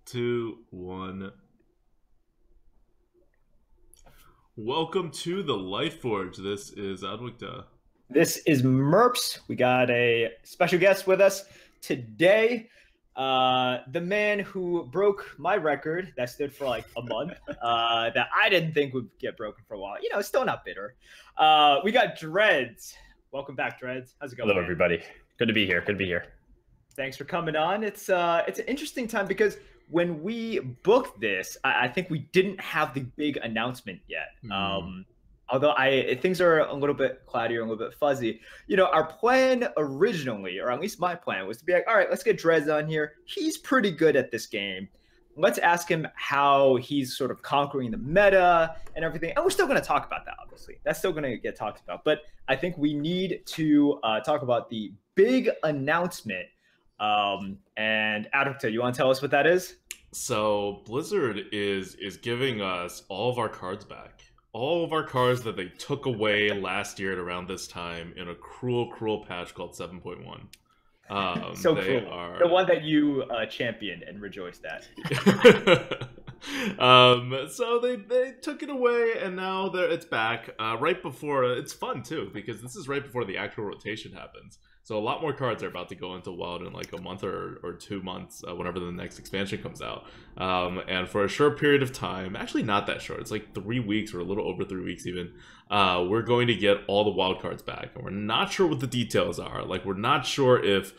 two, one. Welcome to the Lightforge. This is Adwikta. This is Merps. We got a special guest with us today. The man who broke my record that stood for like a month, that I didn't think would get broken for a while. Still not bitter. We got Dreads. Welcome back, Dreads. How's it going, Hello, man? everybody. Good to be here. Good to be here. Thanks for coming on. It's an interesting time because when we booked this, I think we didn't have the big announcement yet. Although things are a little bit cloudy or a little bit fuzzy. Our plan originally, or at least my plan, was to be like, all right, let's get Dreads on here. He's pretty good at this game. Let's ask him how he's sort of conquering the meta and everything. And we're still going to talk about that, obviously. That's still going to get talked about. But I think we need to talk about the big announcement. And Adwikta, you want to tell us what that is? So Blizzard is giving us all of our cards back. All of our cards that they took away last year at around this time in a cruel patch called 7.1. So cool. The one that you championed and rejoiced at. So they took it away, and now it's back. Right before it's fun too, because this is right before the actual rotation happens. So a lot more cards are about to go into Wild in like a month or 2 months, whenever the next expansion comes out. And for a short period of time, actually not that short, it's like 3 weeks or a little over 3 weeks even, we're going to get all the wild cards back. And we're not sure what the details are. Like, we're not sure if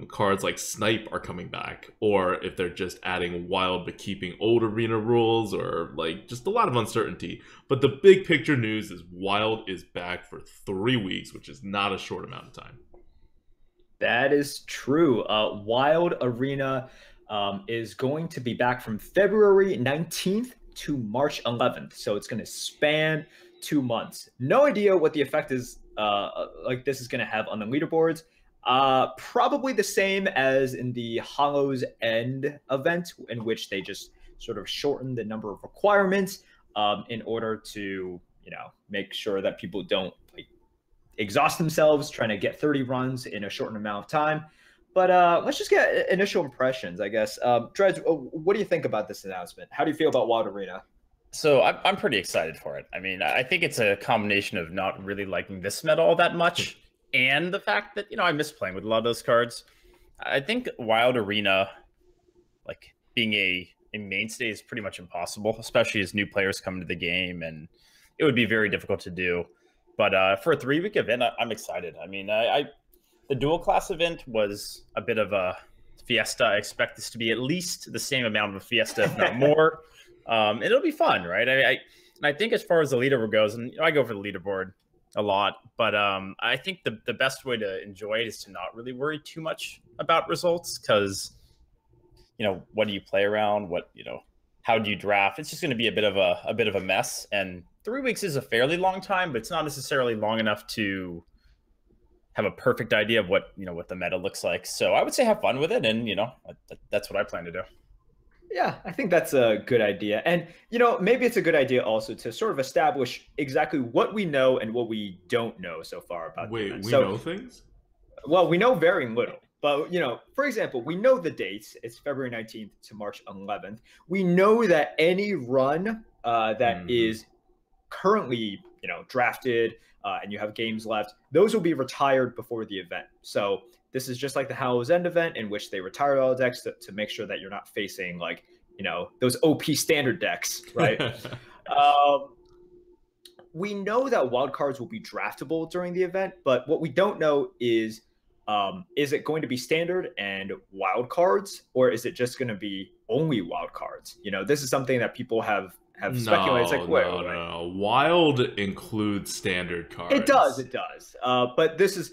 cards like Snipe are coming back, or if they're just adding wild but keeping old arena rules, or like just a lot of uncertainty. But the big picture news is Wild is back for 3 weeks, which is not a short amount of time. That is true. Wild Arena is going to be back from February 19th to March 11th. So it's going to span 2 months. No idea what the effect is like this is going to have on the leaderboards. Probably the same as in the Hollow's End event, in which they just sort of shortened the number of requirements in order to, make sure that people don't exhaust themselves trying to get 30 runs in a shortened amount of time. But let's just get initial impressions, I guess. Dreads, what do you think about this announcement? How do you feel about Wild Arena? So I'm pretty excited for it. I mean, I think it's a combination of not really liking this meta all that much, and the fact that, I miss playing with a lot of those cards. I think Wild Arena, like, being a mainstay is pretty much impossible, especially as new players come into the game, and it would be very difficult to do. But for a 3-week event, I'm excited. I mean, the dual class event was a bit of a fiesta. I expect this to be at least the same amount of a fiesta, if not more. And it'll be fun, right? I think as far as the leaderboard goes, and I go for the leaderboard a lot, but I think the best way to enjoy it is to not really worry too much about results, because, what do you play around? How do you draft? It's just going to be a bit of a mess. And 3 weeks is a fairly long time, but it's not necessarily long enough to have a perfect idea of what the meta looks like. So I would say have fun with it, and that's what I plan to do. Yeah, I think that's a good idea. And maybe it's a good idea also to sort of establish exactly what we know and what we don't know so far about. Wait, we know things? Well, we know very little. But, for example, we know the dates. It's February 19th to March 11th. We know that any run that is currently, drafted and you have games left, those will be retired before the event. So this is just like the Hallow's End event, in which they retired all the decks to make sure that you're not facing those OP standard decks, right? We know that wild cards will be draftable during the event, but what we don't know is it going to be standard and wild cards, or is it just going to be only wild cards? This is something that people have speculated. It's like, no. Wild includes standard cards. It does. But this is,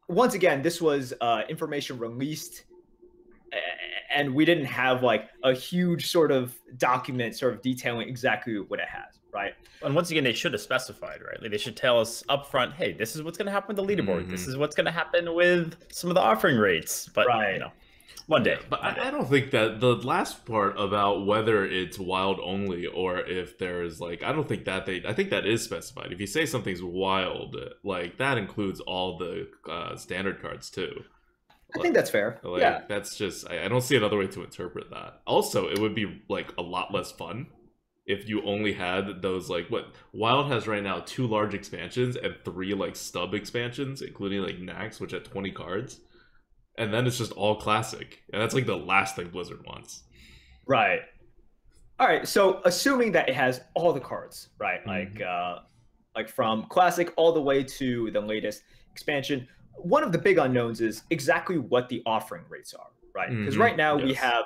once again, this was information released, and we didn't have like a huge sort of document sort of detailing exactly what it has, right? And once again, they should have specified, right? Like, they should tell us up front, hey, this is what's going to happen with the leaderboard. This is what's going to happen with some of the offering rates. But, one day. But I don't think that the last part about whether it's wild only or if there's I don't think that I think that is specified. If you say something's wild, like, that includes all the standard cards too. I think that's fair. Like, yeah. that's just, I don't see another way to interpret that. Also, it would be like a lot less fun if you only had those, like, what Wild has right now, 2 large expansions and 3 like stub expansions, including like Nax, which had 20 cards. And then it's just all classic. And that's like the last thing Blizzard wants. Right. All right. So assuming that it has all the cards, right? Like from classic all the way to the latest expansion, one of the big unknowns is exactly what the offering rates are, right? Because right now we have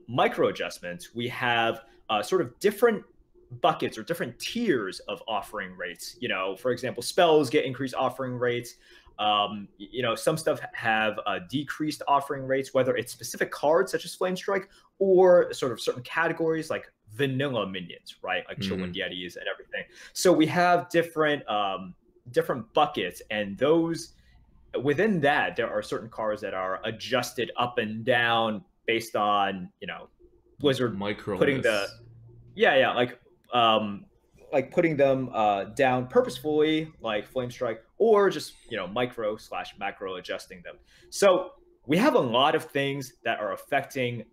micro adjustments. We have sort of different buckets or different tiers of offering rates. You know, for example, spells get increased offering rates. You know, some stuff have decreased offering rates, whether it's specific cards such as Flame Strike or sort of certain categories like vanilla minions, right? Like Chillwind Yetis and everything. So we have different buckets, and those within that there are certain cards that are adjusted up and down based on, you know, Blizzard putting the like putting them down purposefully, like Flame Strike, or just, you know, micro/macro adjusting them. So we have a lot of things that are affecting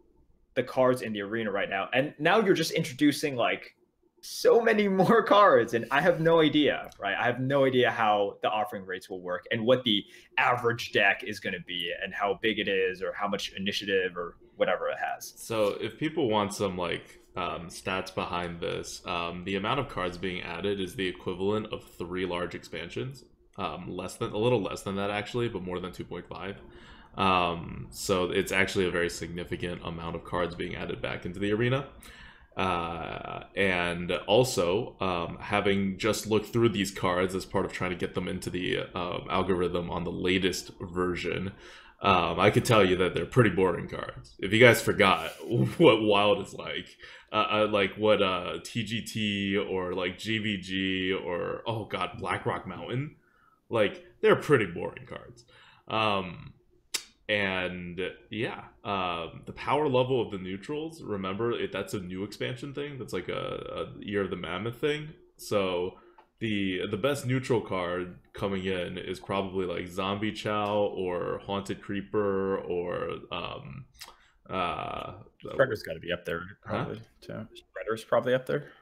the cards in the arena right now, and now you're just introducing like so many more cards, and I have no idea, right? I have no idea how the offering rates will work and what the average deck is going to be and how big it is or how much initiative or whatever it has. So if people want some like stats behind this, the amount of cards being added is the equivalent of 3 large expansions. A little less than that actually, but more than 2.5. So it's actually a very significant amount of cards being added back into the arena. And also, having just looked through these cards as part of trying to get them into the algorithm on the latest version, I could tell you that they're pretty boring cards. If you guys forgot what Wild is like what TGT or like GVG or, oh god, Blackrock Mountain, like, they're pretty boring cards. And yeah, the power level of the neutrals, remember, that's a new expansion thing. That's like a Year of the Mammoth thing. So the best neutral card coming in is probably like Zombie Chow or Haunted Creeper or Shredder's got to be up there probably too. Shredder's probably up there.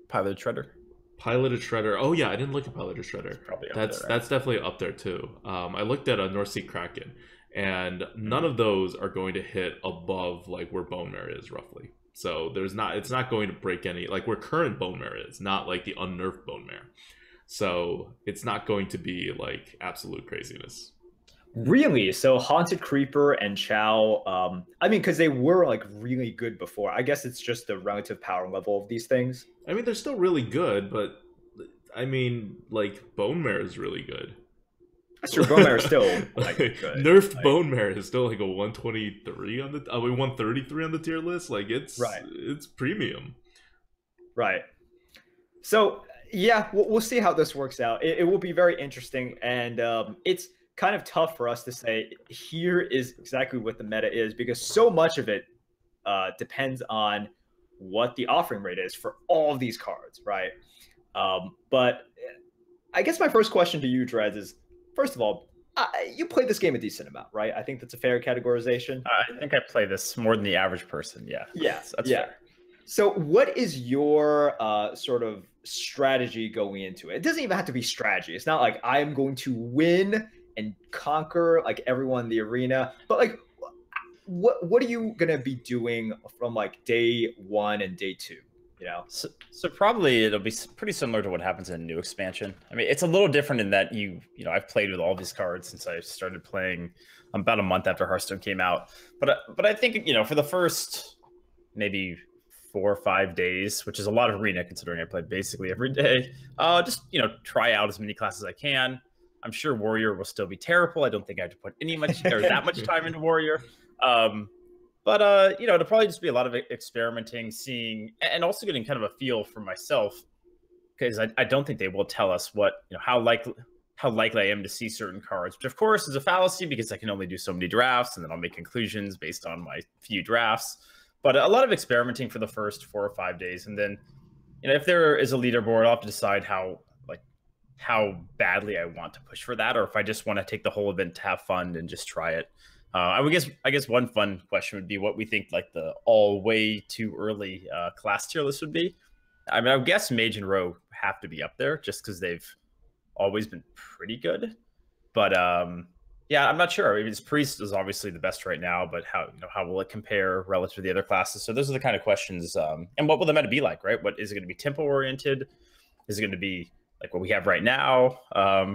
Piloted Shredder. Oh yeah, I didn't look at Piloted Shredder. That's definitely up there too. I looked at a North Sea Kraken, and none of those are going to hit above like where Bone Mare is roughly. So it's not going to break any, like where current Bone Mare is, not like the unnerfed Bone Mare. So it's not going to be like absolute craziness. Really? So Haunted Creeper and Chow, I mean, because they were like really good before. I guess it's just the relative power level of these things. I mean, they're still really good, but I mean, like, Bone Mare is really good. That's true. Bone Mare is still like good. Nerfed like, Bone Mare is still like a 123 on the 133 on the tier list. Like, it's premium. Right. So yeah, we'll see how this works out. It will be very interesting, and it's kind of tough for us to say here is exactly what the meta is, because so much of it depends on what the offering rate is for all of these cards, right? But I guess my first question to you, Dreads, is, first of all, you play this game a decent amount, right? I think that's a fair categorization. I think I play this more than the average person. Yeah. That's fair. So what is your sort of strategy going into it? It doesn't even have to be strategy. It's not like I'm going to win and conquer like everyone in the arena, but like what are you gonna be doing from like day 1 and day 2? You know, so probably it'll be pretty similar to what happens in a new expansion. I mean, it's a little different in that you know I've played with all these cards since I started playing about a month after Hearthstone came out. But I think, you know, for the first maybe 4 or 5 days, which is a lot of arena considering I played basically every day, just, you know, try out as many classes as I can. I'm sure Warrior will still be terrible. I don't think I have to put that much time into Warrior. But you know, it'll probably just be a lot of experimenting, seeing, and also getting kind of a feel for myself, because I don't think they will tell us what, you know, how likely I am to see certain cards, which of course is a fallacy because I can only do so many drafts and then I'll make conclusions based on my few drafts. But a lot of experimenting for the first 4 or 5 days, and then, you know, if there is a leaderboard, I'll have to decide how how badly I want to push for that, or if I just want to take the whole event to have fun and just try it. I guess one fun question would be what we think like the all way too early class tier list would be. I mean, I would guess Mage and Rogue have to be up there just because they've always been pretty good. But yeah, I'm not sure. I mean, Priest is obviously the best right now, but how will it compare relative to the other classes? So those are the kind of questions. And what will the meta be like, right? What is it going to be tempo oriented? Is it going to be like what we have right now?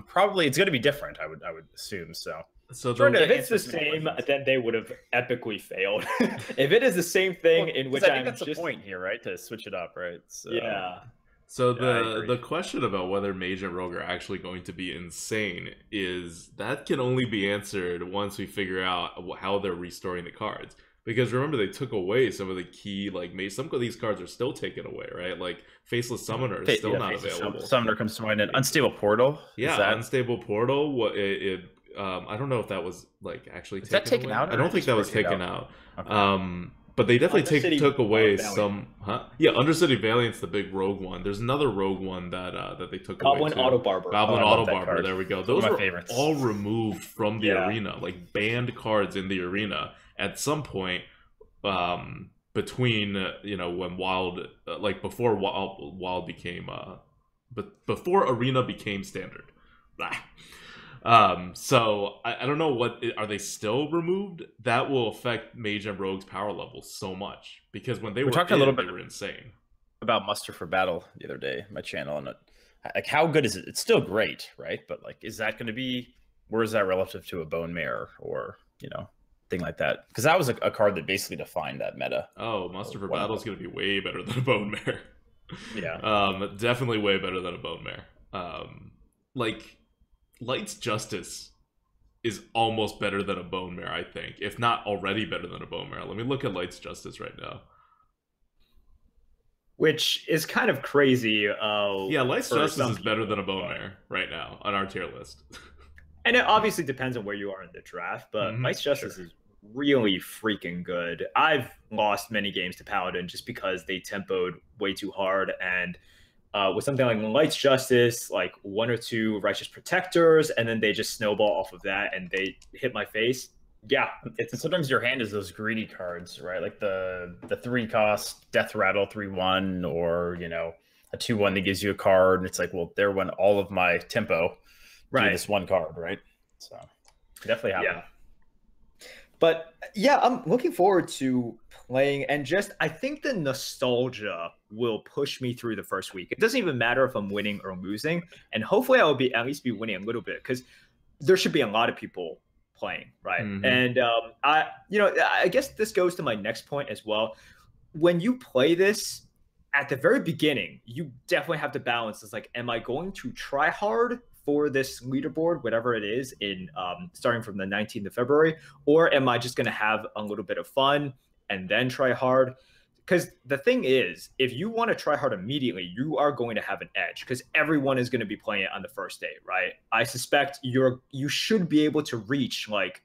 Probably it's going to be different. I would assume so. So if it's the same, then they would have epically failed. If it is the same thing in which I think that's the point here, right? To switch it up, right? So, yeah. So the question about whether Mage and Rogue are actually going to be insane is that can only be answered once we figure out how they're restoring the cards. Because remember, they took away some of the key, like, some of these cards are still taken away, right? Like, Faceless Summoner is still not available. Summoner comes to mind. An Unstable Portal. Yeah, Unstable Portal. I don't know if that was, like, actually taken out. I don't think that was taken out. Okay. But they definitely took away some... Huh? Yeah, Undercity Valiant's the big rogue one. There's another rogue one that they took away, too. Auto Barber. Goblin Auto Barber, there we go. Those are were favorites. all removed from the arena, like, banned cards in the arena at some point between, when Wild... before Wild became... before Arena became standard. Blah. So I don't know are they still removed? That will affect Mage and Rogue's power level so much because when they were talking a little bit they were insane. About Muster for Battle the other day, my channel, and like how good is it? It's still great, right? But like, is that going to be? Where is that relative to a Bone Mare or thing like that? Because that was a card that basically defined that meta. Oh, Muster for Battle is going to be way better than a Bone Mare. Yeah, definitely way better than a Bone Mare. Light's Justice is almost better than a Bone Mare, I think. If not already better than a Bone Mare. Let me look at Light's Justice right now. Which is kind of crazy. Yeah, Light's Justice is better than a Bone Mare right now on our tier list. And it obviously depends on where you are in the draft, but Light's Justice is really freaking good. I've lost many games to Paladin just because they tempoed way too hard, and with something like Light's Justice, like 1 or 2 Righteous Protectors, and then they just snowball off of that and they hit my face. Yeah. Sometimes your hand is those greedy cards, right? Like the 3-cost Death Rattle 3/1 or, a 2/1 that gives you a card. And it's like, well, there went all of my tempo to this one card, right? So definitely happen. Yeah. But yeah, I'm looking forward to playing, and I think the nostalgia will push me through the first week. It doesn't even matter if I'm winning or losing, and hopefully I will at least be winning a little bit because there should be a lot of people playing, right? And I guess this goes to my next point as well. When you play this at the very beginning, you definitely have to balance. It's like, am I going to try hard for this leaderboard, whatever it is, in starting from the 19th of February, or am I just going to have a little bit of fun and then try hard? Because the thing is, if you want to try hard immediately, you are going to have an edge because everyone is going to be playing it on the first day, right? I suspect you should be able to reach like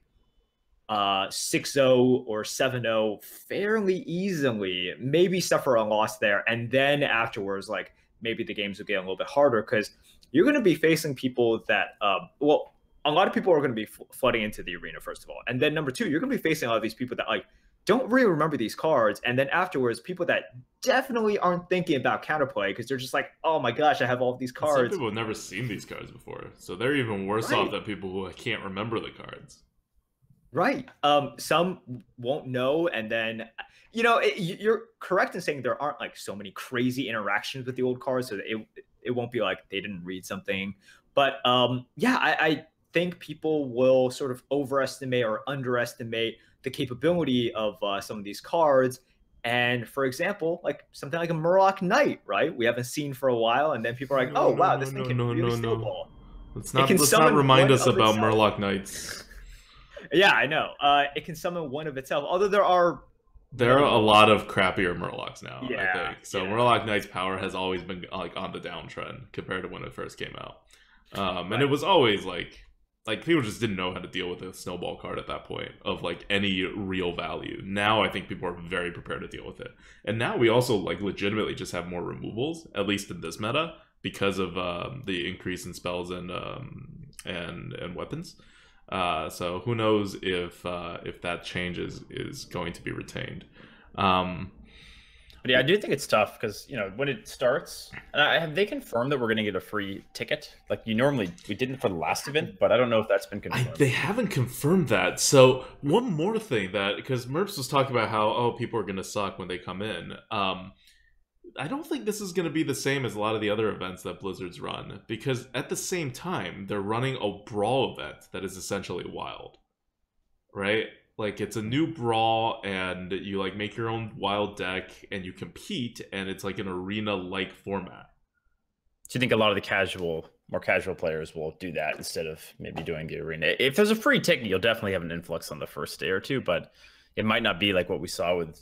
6-0 or 7-0 fairly easily, maybe suffer a loss there, and then afterwards, like maybe the games will get a little bit harder because you're going to be facing people that, a lot of people are going to be flooding into the arena, first of all. And then number 2, you're going to be facing a lot of these people that like don't really remember these cards. And then afterwards, people that definitely aren't thinking about counterplay because they're just like, oh my gosh, I have all of these cards. Some people have never seen these cards before. So they're even worse off than people who can't remember the cards. Right. Some won't know. And then, you're correct in saying there aren't like so many crazy interactions with the old cards. So it won't be like they didn't read something. But I think people will sort of overestimate or underestimate the capability of some of these cards. And for example, like something like a Murloc Knight, right? We haven't seen for a while. And then people are like, this thing can really snowball. Let's not remind us about Murloc Knights. Yeah, I know. It can summon one of itself. Although there are a lot of crappier Murlocs now, I think. So Murloc Knight's power has always been like on the downtrend compared to when it first came out. And it was always like people just didn't know how to deal with a snowball card at that point of like any real value. Now I think people are very prepared to deal with it. And now we also like legitimately just have more removals, at least in this meta, because of the increase in spells and weapons. So who knows if that change is going to be retained. But yeah, I do think it's tough because, you know, when it starts, and have they confirmed that we're going to get a free ticket? Like we didn't for the last event, but I don't know if that's been confirmed. They haven't confirmed that. So one more thing that, because Merps was talking about how, people are going to suck when they come in. I don't think this is going to be the same as a lot of the other events that Blizzard's run, because at the same time, they're running a brawl event that is essentially wild, right? Like, it's a new brawl, and you, like, make your own wild deck, and you compete, and it's like an arena-like format. Do you think a lot of the more casual players will do that instead of maybe doing the arena? If there's a free ticket, you'll definitely have an influx on the first day or two, but it might not be like what we saw with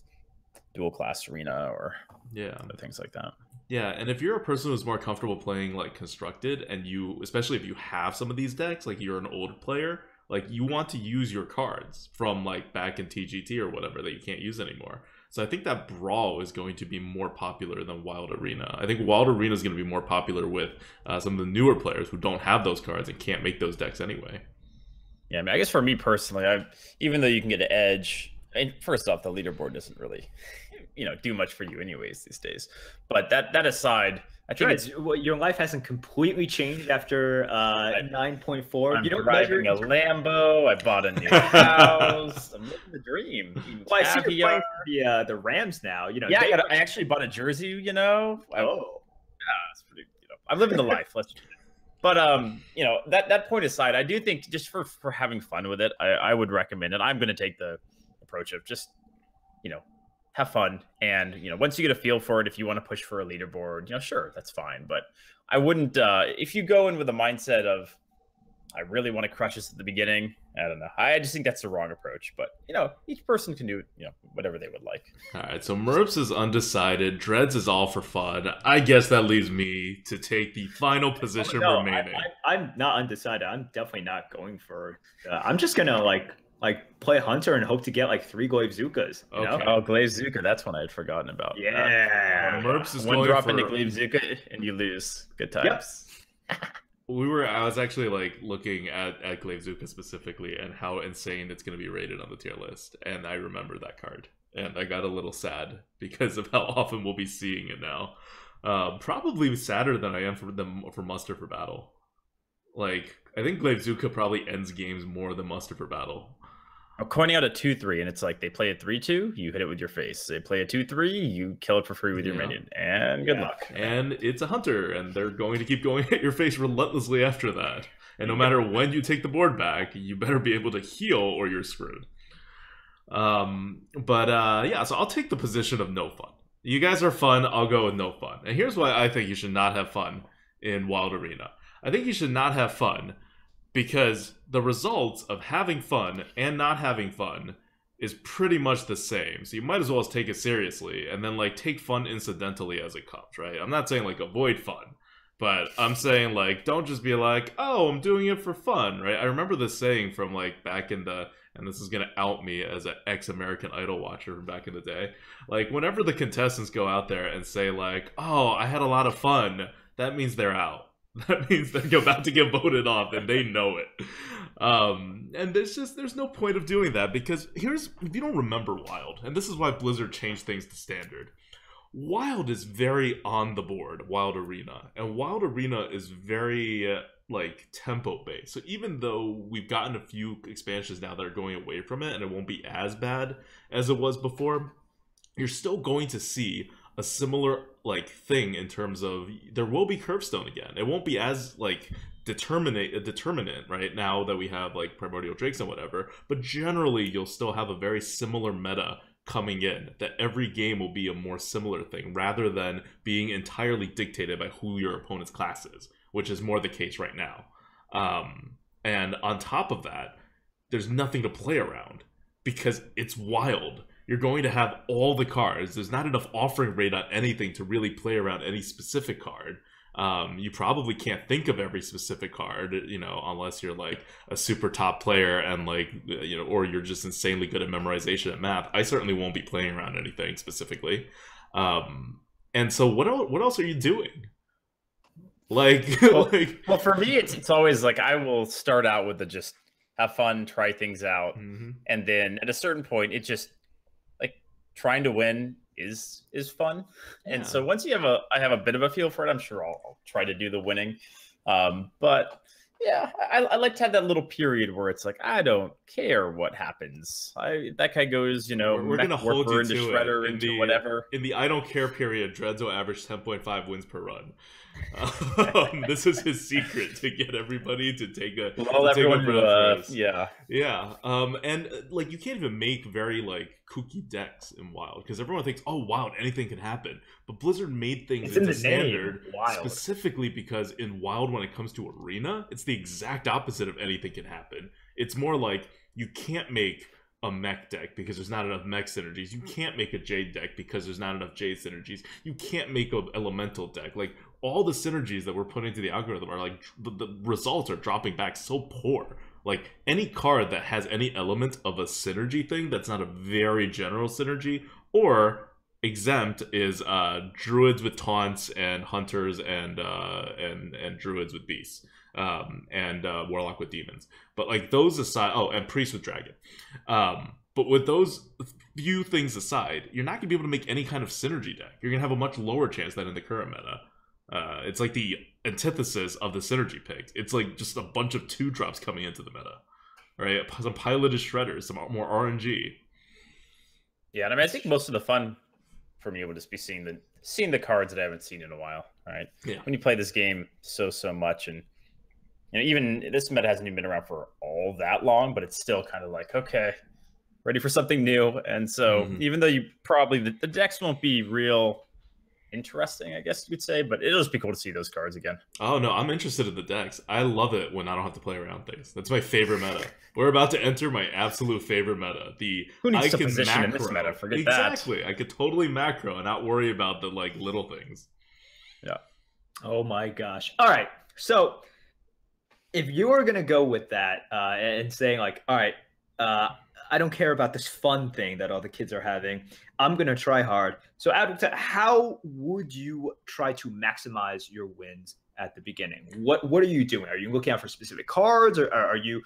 dual class arena or other things like that. Yeah, and if you're a person who's more comfortable playing, like, constructed, and especially if you have some of these decks, like, you're an old player, like, you want to use your cards from, like, back in TGT or whatever that you can't use anymore. So I think that Brawl is going to be more popular than Wild Arena. I think Wild Arena is going to be more popular with some of the newer players who don't have those cards and can't make those decks anyway. Yeah, I mean, I guess for me personally, even though you can get an edge, and first off, the leaderboard doesn't really, do much for you anyways these days. But that aside, I think your life hasn't completely changed after 9.4. I'm driving a Lambo. I bought a new house. I'm living the dream. Well, I see you're playing the Rams now. Yeah, I actually bought a jersey. Yeah, it's pretty. I'm living the life. Let's. But that point aside, I do think just for having fun with it, I would recommend it. I'm going to take the approach of just have fun, and once you get a feel for it, if you want to push for a leaderboard, sure, that's fine. But I wouldn't if you go in with a mindset of I really want to crush this at the beginning. I don't know. I just think that's the wrong approach. But each person can do whatever they would like. All right. So Merps is undecided. Dreads is all for fun. I guess that leaves me to take the final position remaining. I'm not undecided. I'm definitely not going for. I'm just gonna like play Hunter and hope to get like 3 Glaive-Zukas. Okay. Oh, Glaive-Zuka. That's one I had forgotten about. Yeah. Merps is one drop into Glaive-Zuka and you lose. Good times. Yep. I was actually like looking at Glaive-Zuka specifically and how insane it's going to be rated on the tier list, and I remember that card, and I got a little sad because of how often we'll be seeing it now. Probably sadder than I am for Muster for Battle. Like, I think Glaive-Zuka probably ends games more than Muster for Battle. I'm coining out a 2/3, and it's like they play a 3/2, you hit it with your face. They play a 2/3, you kill it for free with your minion, and good luck. And it's a Hunter, and they're going to keep going at your face relentlessly after that. And no matter when you take the board back, you better be able to heal or you're screwed. So I'll take the position of no fun. You guys are fun, I'll go with no fun. And here's why I think you should not have fun in Wild Arena. I think you should not have fun because the results of having fun and not having fun is pretty much the same. So you might as well take it seriously and then like take fun incidentally as it comes, right? I'm not saying like avoid fun, but I'm saying like don't just be like, oh, I'm doing it for fun, right? I remember this saying from like back in the, and this is going to out me as an ex-American Idol watcher from back in the day. Like whenever the contestants go out there and say like, oh, I had a lot of fun, that means they're out. That means they're about to get voted off, and they know it. And there's no point of doing that, because if you don't remember Wild, and this is why Blizzard changed things to standard. Wild is very on the board, Wild Arena, and Wild Arena is very like tempo based. So even though we've gotten a few expansions now that are going away from it, and it won't be as bad as it was before, you're still going to see a similar like thing in terms of there will be Curbstone again. It won't be as like determinant right now that we have like Primordial Drakes and whatever, but generally you'll still have a very similar meta coming in, that every game will be a more similar thing rather than being entirely dictated by who your opponent's class is, which is more the case right now. And on top of that, there's nothing to play around because it's Wild. You're going to have all the cards. There's not enough offering rate on anything to really play around any specific card. You probably can't think of every specific card, unless you're like a super top player and like, or you're just insanely good at memorization and math. I certainly won't be playing around anything specifically. And so what else are you doing? Like, well, for me, it's always like I will start out with the just have fun, try things out, and then at a certain point, it just like trying to win is fun. And so once I have a bit of a feel for it, I'm sure I'll try to do the winning. But yeah, I like to have that little period where it's like I don't care what happens. That guy goes, we're gonna hold you into to shredder it. into whatever. In the I don't care period, Dreads will average 10.5 wins per run. This is his secret to get everybody to take a yeah. And like you can't even make very like kooky decks in Wild because everyone thinks, oh, Wild, anything can happen. But Blizzard made things into standard specifically because in Wild, when it comes to Arena, it's the exact opposite of anything can happen. It's more like you can't make a mech deck because there's not enough mech synergies. You can't make a Jade deck because there's not enough Jade synergies. You can't make an elemental deck. Like all the synergies that we're putting into the algorithm are like the results are dropping back so poor. Like any card that has any element of a synergy thing that's not a very general synergy or exempt is druids with taunts and hunters and druids with beasts. And warlock with demons, but like those aside, and priest with dragon, but with those few things aside, you're not gonna be able to make any kind of synergy deck. You're gonna have a much lower chance than in the current meta. It's like the antithesis of the synergy pick. It's like just a bunch of 2-drops coming into the meta, right? Some piloted shredders, some more RNG. Yeah, and I mean, I think most of the fun for me would just be seeing the cards that I haven't seen in a while, right? Yeah. When you play this game so much, and even this meta hasn't even been around for all that long, but it's still kind of like, okay, ready for something new. And so even though you probably the decks won't be real interesting, I guess you could say, but it'll just be cool to see those cards again. Oh no, I'm interested in the decks. I love it when I don't have to play around things. That's my favorite meta. We're about to enter my absolute favorite meta. Who needs to position in this meta? Forget that. Exactly. I could totally macro and not worry about the like little things. Yeah. Oh my gosh. All right. So if you are gonna go with that and saying like, all right, I don't care about this fun thing that all the kids are having, I'm gonna try hard. So how would you try to maximize your wins at the beginning? What are you doing? Are you looking out for specific cards, or are you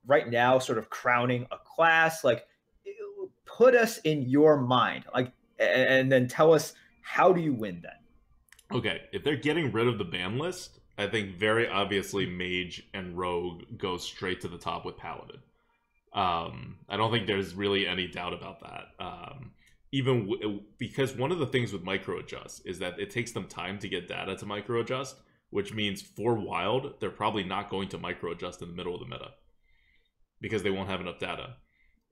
right now sort of crowning a class? Like, put us in your mind, like, and then tell us, how do you win then? Okay, if they're getting rid of the ban list, I think very obviously Mage and Rogue go straight to the top with Paladin. I don't think there's really any doubt about that. Because one of the things with micro adjust is that it takes them time to get data to micro adjust, which means for Wild, they're probably not going to micro adjust in the middle of the meta because they won't have enough data.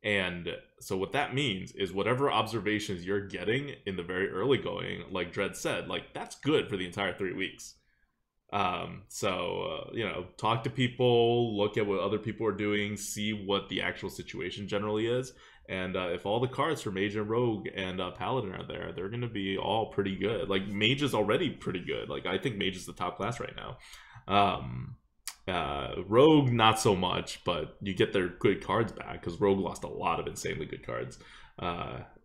And so what that means is whatever observations you're getting in the very early going, like Dredd said, like that's good for the entire 3 weeks. Talk to people, look at what other people are doing, see what the actual situation generally is. And if all the cards for Mage and Rogue and Paladin are there, they're going to be all pretty good. Like Mage is already pretty good. Like I think Mage is the top class right now. Rogue not so much, but you get their good cards back because Rogue lost a lot of insanely good cards.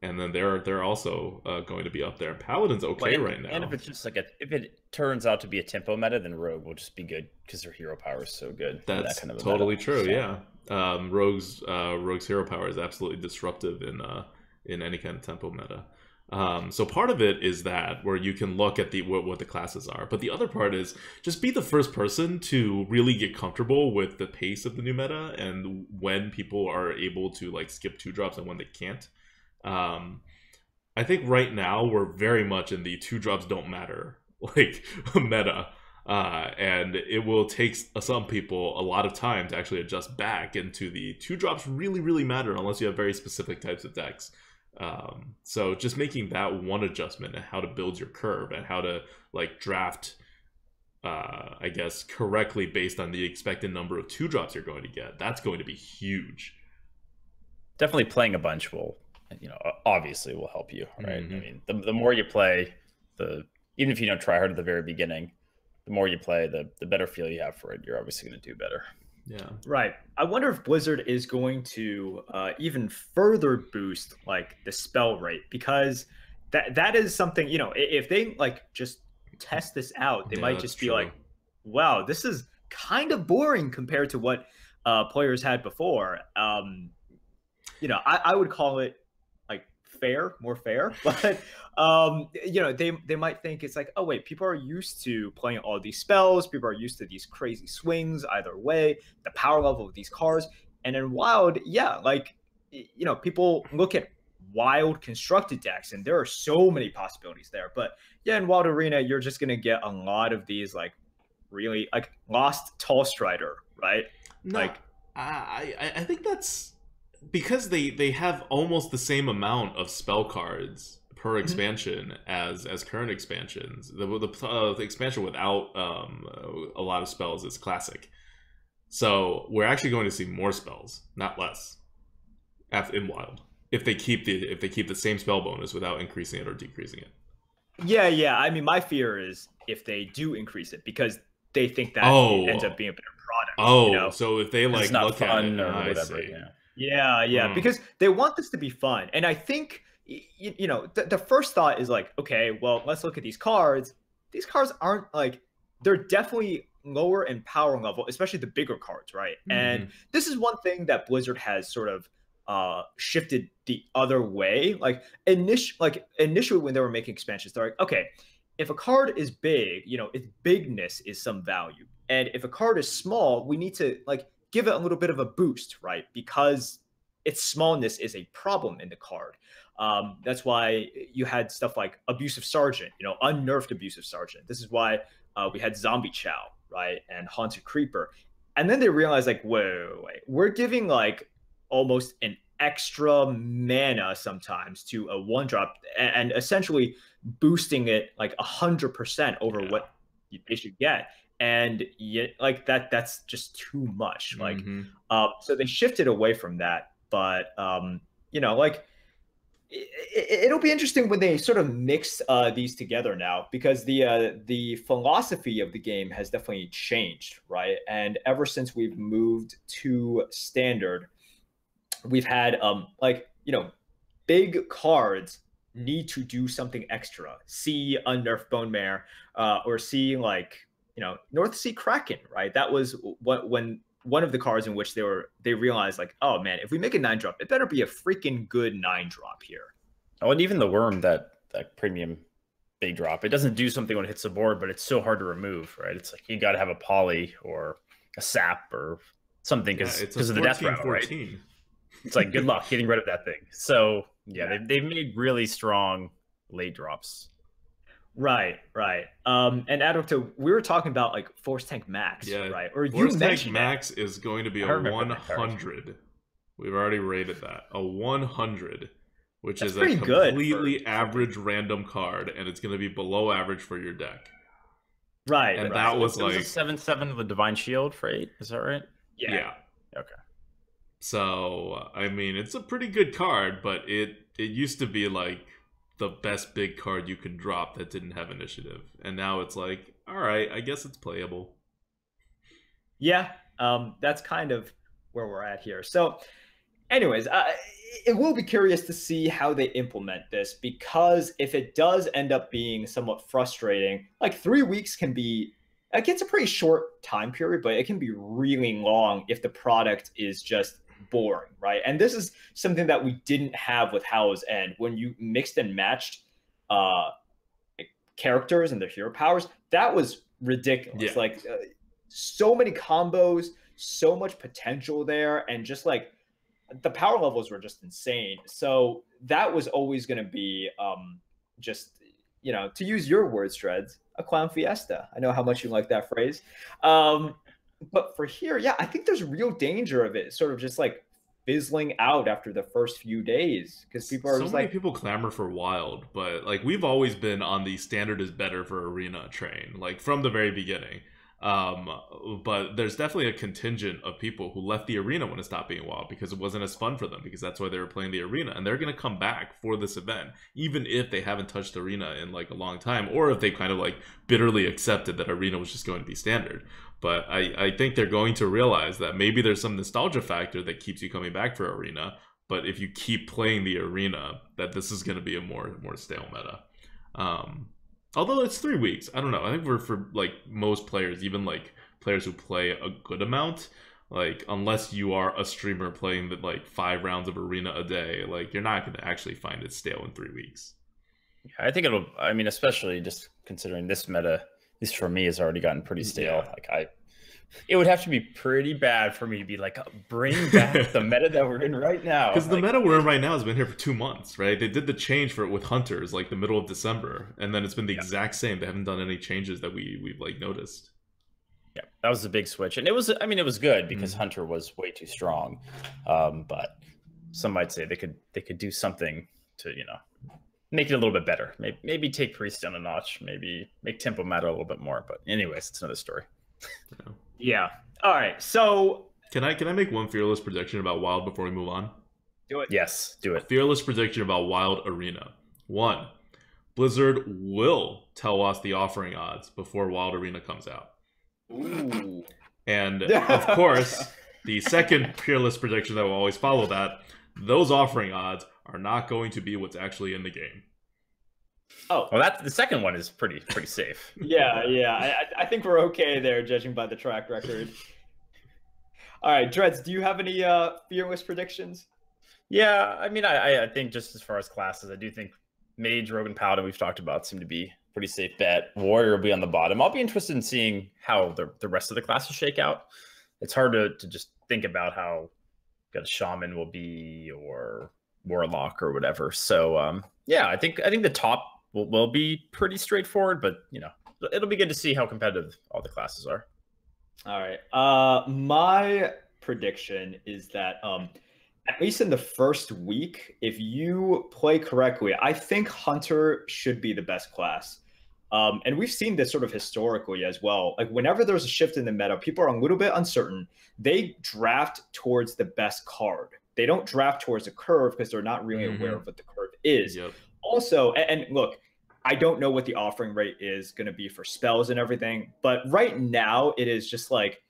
And then they're also going to be up there. Paladin's okay right now. And if it's just like if it turns out to be a tempo meta, then Rogue will just be good because their hero power is so good. That's that kind of totally true. So. Yeah, Rogue's hero power is absolutely disruptive in any kind of tempo meta. So part of it is that where you can look at what the classes are, but the other part is just be the first person to really get comfortable with the pace of the new meta and when people are able to like skip 2-drops and when they can't. I think right now we're very much in the 2-drops don't matter like meta, and it will take some people a lot of time to actually adjust back into the 2-drops really matter unless you have very specific types of decks. So just making that one adjustment and how to build your curve and how to like draft I guess correctly based on the expected number of 2-drops you're going to get, that's going to be huge. Definitely playing a bunch will, obviously will help you, right? I mean, the more you play, even if you don't try hard at the very beginning, the more you play, the better feel you have for it. You're obviously going to do better. Yeah. Right. I wonder if Blizzard is going to even further boost like the spell rate, because that is something, if they like just test this out, they might just be like, wow, this is kind of boring compared to what players had before. I would call it like more fair, but they might think it's like, oh wait, people are used to playing all these spells, people are used to these crazy swings either way, the power level of these cards, and in Wild, yeah, like people look at Wild constructed decks, and there are so many possibilities there. But yeah, in Wild Arena, you're just gonna get a lot of these like really like Lost Tall Strider, right? No, Like, I think that's because they have almost the same amount of spell cards per expansion as current expansions. The expansion without a lot of spells is Classic, so we're actually going to see more spells, not less, in Wild, if they keep the same spell bonus without increasing it or decreasing it. yeah. I mean, my fear is if they do increase it because they think that it ends up being a better product. So if they like look at it, or I whatever, see. Yeah, because they want this to be fun. And I think, the first thought is like, okay, well, let's look at these cards. These cards aren't like, they're definitely lower in power level, especially the bigger cards, right? And this is one thing that Blizzard has sort of shifted the other way. Like initially when they were making expansions, they're like, okay, if a card is big, its bigness is some value. And if a card is small, we need to like give it a little bit of a boost, right? Because its smallness is a problem in the card. That's why you had stuff like Abusive Sergeant, unnerfed Abusive Sergeant. This is why we had Zombie Chow, right? And Haunted Creeper. And then they realized like, wait, we're giving like almost an extra mana sometimes to a 1-drop and essentially boosting it like 100% over what they should get. And yet like that's just too much. Like so they shifted away from that. But like it'll be interesting when they sort of mix these together now, because the philosophy of the game has definitely changed, right? And ever since we've moved to standard, we've had big cards need to do something extra. See Unnerved Bone Mare, or see like North Sea Kraken, right? That was when one of the cards in which they realized like, oh man, if we make a 9-drop, it better be a freaking good 9-drop here. Oh, and even the Worm, that premium big drop, it doesn't do something when it hits the board, but it's so hard to remove, right? It's like you got to have a poly or a sap or something because of the death rattle, right? It's like good luck getting rid of that thing. So yeah. They've made really strong late drops. Right. And Adam, we were talking about like Force Tank Max, right? Or Force Tank Max is going to be a 100. We've already rated that. A 100, which is a completely average random card, and it's going to be below average for your deck. Right. And that was like a 7/7 with Divine Shield for 8. Is that right? Yeah. Okay. So, I mean, it's a pretty good card, but it used to be like the best big card you can drop that didn't have initiative. And now it's like, all right, I guess it's playable. Yeah, that's kind of where we're at here. So anyways, it will be curious to see how they implement this, because if it does end up being somewhat frustrating, like 3 weeks can be, like, it's a pretty short time period, but it can be really long if the product is just boring, right? And this is something that we didn't have with Hallow's End. When you mixed and matched characters and their hero powers, that was ridiculous. Like so many combos, so much potential there, and just like the power levels were just insane. So that was always going to be just, to use your words, Dreads, a clown fiesta. I know how much you like that phrase. But for here, I think there's real danger of it sort of just like fizzling out after the first few days, because people are so just many like, people clamor for Wild, but like we've always been on the standard is better for Arena train, like from the very beginning. But there's definitely a contingent of people who left the Arena when it stopped being Wild because it wasn't as fun for them, because that's why they were playing the Arena, and they're going to come back for this event even if they haven't touched Arena in like a long time, or if they kind of like bitterly accepted that Arena was just going to be standard. But I think they're going to realize that maybe there's some nostalgia factor that keeps you coming back for Arena, but if you keep playing the Arena, that this is going to be a more stale meta. Although it's 3 weeks. I don't know. I think for like most players, even like players who play a good amount, like unless you are a streamer playing the, like 5 rounds of arena a day, like you're not going to actually find it stale in 3 weeks. I think it'll. I mean, especially just considering this meta, at least for me, has already gotten pretty stale. Yeah. Like it would have to be pretty bad for me to be like, bring back the meta that we're in right now. Because like, the meta we're in right now has been here for 2 months, right? They did the change for it with Hunters like the middle of December, and then it's been the exact same. They haven't done any changes that we've like noticed. Yeah, that was a big switch, and it was. I mean, it was good because Hunter was way too strong, but some might say they could do something to make it a little bit better. Maybe take Priest down a notch. Maybe make tempo matter a little bit more. But anyways, it's another story. Yeah. All right. So can I make one fearless prediction about Wild before we move on? do it. Yes, do it. Fearless prediction about Wild Arena. 1, Blizzard will tell us the offering odds before Wild Arena comes out. Ooh. And of course, the second fearless prediction that will always follow that, those offering odds are not going to be what's actually in the game. Oh, well, that's the second one is pretty safe. yeah. I think we're okay there, judging by the track record. All right, Dreads, do you have any fearless predictions? Yeah, I mean, I think just as far as classes, I do think Mage, Rogue, and Paladin we've talked about seem to be pretty safe bet. Warrior will be on the bottom. I'll be interested in seeing how the rest of the classes shake out. It's hard to just think about how good a Shaman will be or Warlock or whatever. So yeah, I think the top will be pretty straightforward, but it'll be good to see how competitive all the classes are. All right. My prediction is that at least in the first week, if you play correctly, I think Hunter should be the best class. And we've seen this sort of historically as well. Like whenever there's a shift in the meta, people are a little bit uncertain. They draft towards the best card. They don't draft towards a curve because they're not really aware of what the curve is. Yep. Also, and look, I don't know what the offering rate is going to be for spells and everything, but right now it is just like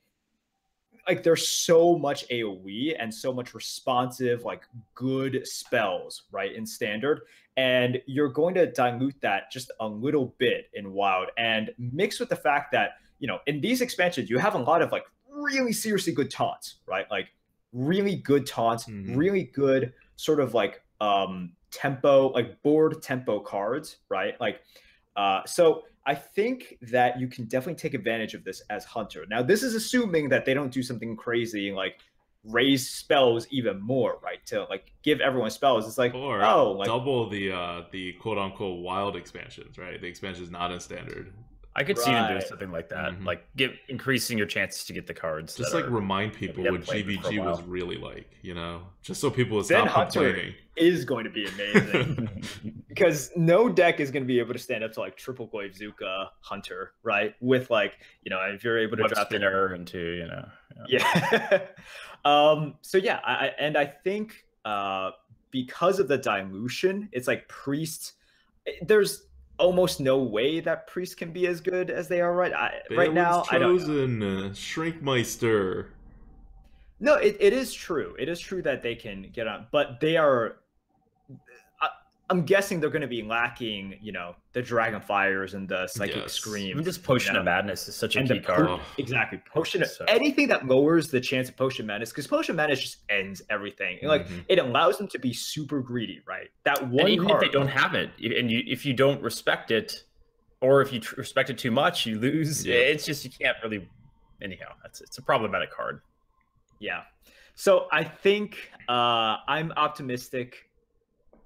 there's so much AoE and so much responsive, like good spells, right, in standard. And you're going to dilute that just a little bit in Wild, and mixed with the fact that, in these expansions, you have a lot of like really seriously good taunts, right? Like really good taunts, really good sort of like tempo, like board tempo cards, right? Like, so I think that you can definitely take advantage of this as Hunter. Now, this is assuming that they don't do something crazy and like raise spells even more, right? To like give everyone spells. It's like, or like double the quote unquote wild expansions, right? The expansion is not in standard. I could see them doing something like that, like increasing your chances to get the cards. Just like remind people what GVG was really like, just so people would stop complaining. Is going to be amazing because no deck is going to be able to stand up to like triple glaive Zuka Hunter, right? With like, if you're able to Web drop spinner into, yeah. So yeah, I think because of the dilution, it's like Priest. There's almost no way that Priest can be as good as they are right now. I don't know. Shrinkmeister. No, it is true. It is true that they can get on, but they are. I'm guessing they're going to be lacking, the Dragonfires and the Psychic Scream. Even just Potion of Madness is such a key card. Exactly. Anything that lowers the chance of Potion Madness, because Potion Madness just ends everything. Like it allows them to be super greedy, right? That one and even card, if they don't have it, and if you don't respect it, or if you respect it too much, you lose. Yeah. It's just you can't really. Anyhow, it's a problematic card. Yeah. So I think I'm optimistic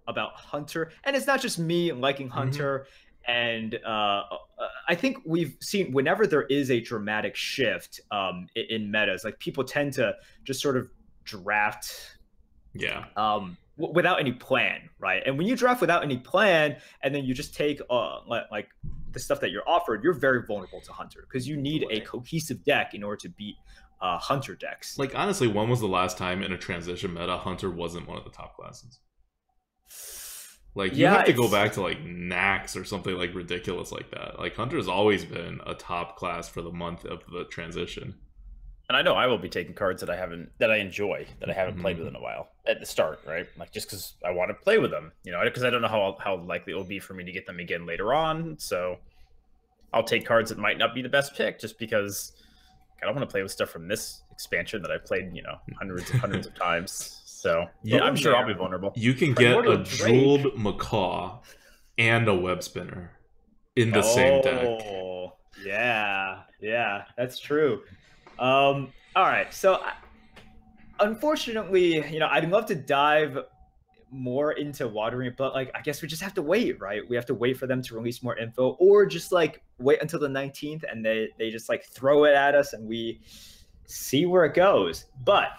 about Hunter, and it's not just me liking Hunter. And I think we've seen whenever there is a dramatic shift in metas, like people tend to just sort of draft without any plan, right? And when you draft without any plan and then you just take like the stuff that you're offered, you're very vulnerable to Hunter because you need a cohesive deck in order to beat Hunter decks. Like honestly, when was the last time in a transition meta Hunter wasn't one of the top classes? Like you have to go back to like Nax or something like ridiculous like that. Like Hunter's always been a top class for the month of the transition. And I know I will be taking cards that I enjoy, that I haven't played with in a while at the start, right? Like just because I want to play with them, you know, because I don't know how likely it will be for me to get them again later on. So I'll take cards that might not be the best pick just because I don't want to play with stuff from this expansion that I've played, you know, hundreds of times. So yeah, I'm sure I'll be vulnerable. You can get a jeweled macaw and a web spinner in the same deck. Yeah, that's true. All right, so unfortunately, you know, I'd love to dive more into watering, but like I guess we just have to wait, right? We have to wait for them to release more info, or just like wait until the 19th and they just like throw it at us and we see where it goes. But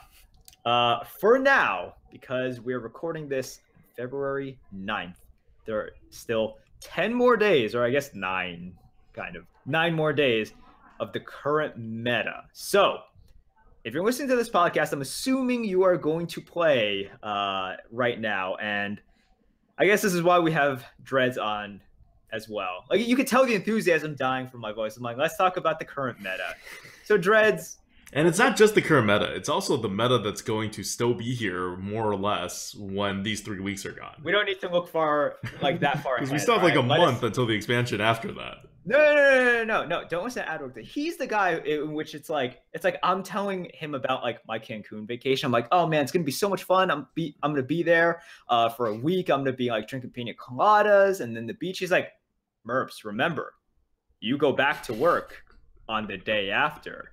for now, because we're recording this February 9th, there are still 10 more days, or I guess 9 more days of the current meta. So if you're listening to this podcast, I'm assuming you are going to play right now. And I guess this is why we have Dreads on as well. Like you could tell the enthusiasm dying from my voice. I'm like, let's talk about the current meta. So Dreads. And it's not just the current meta. It's also the meta that's going to still be here, more or less, when these 3 weeks are gone. We don't need to look far, like that far ahead. Because we still have like a month until the expansion after that. No. Don't listen to Adwork. He's the guy in which it's like I'm telling him about like my Cancun vacation. I'm like, oh man, it's gonna be so much fun. I'm gonna be there for a week. I'm gonna be like drinking pina coladas and then the beach. He's like, Merps, remember, you go back to work on the day after.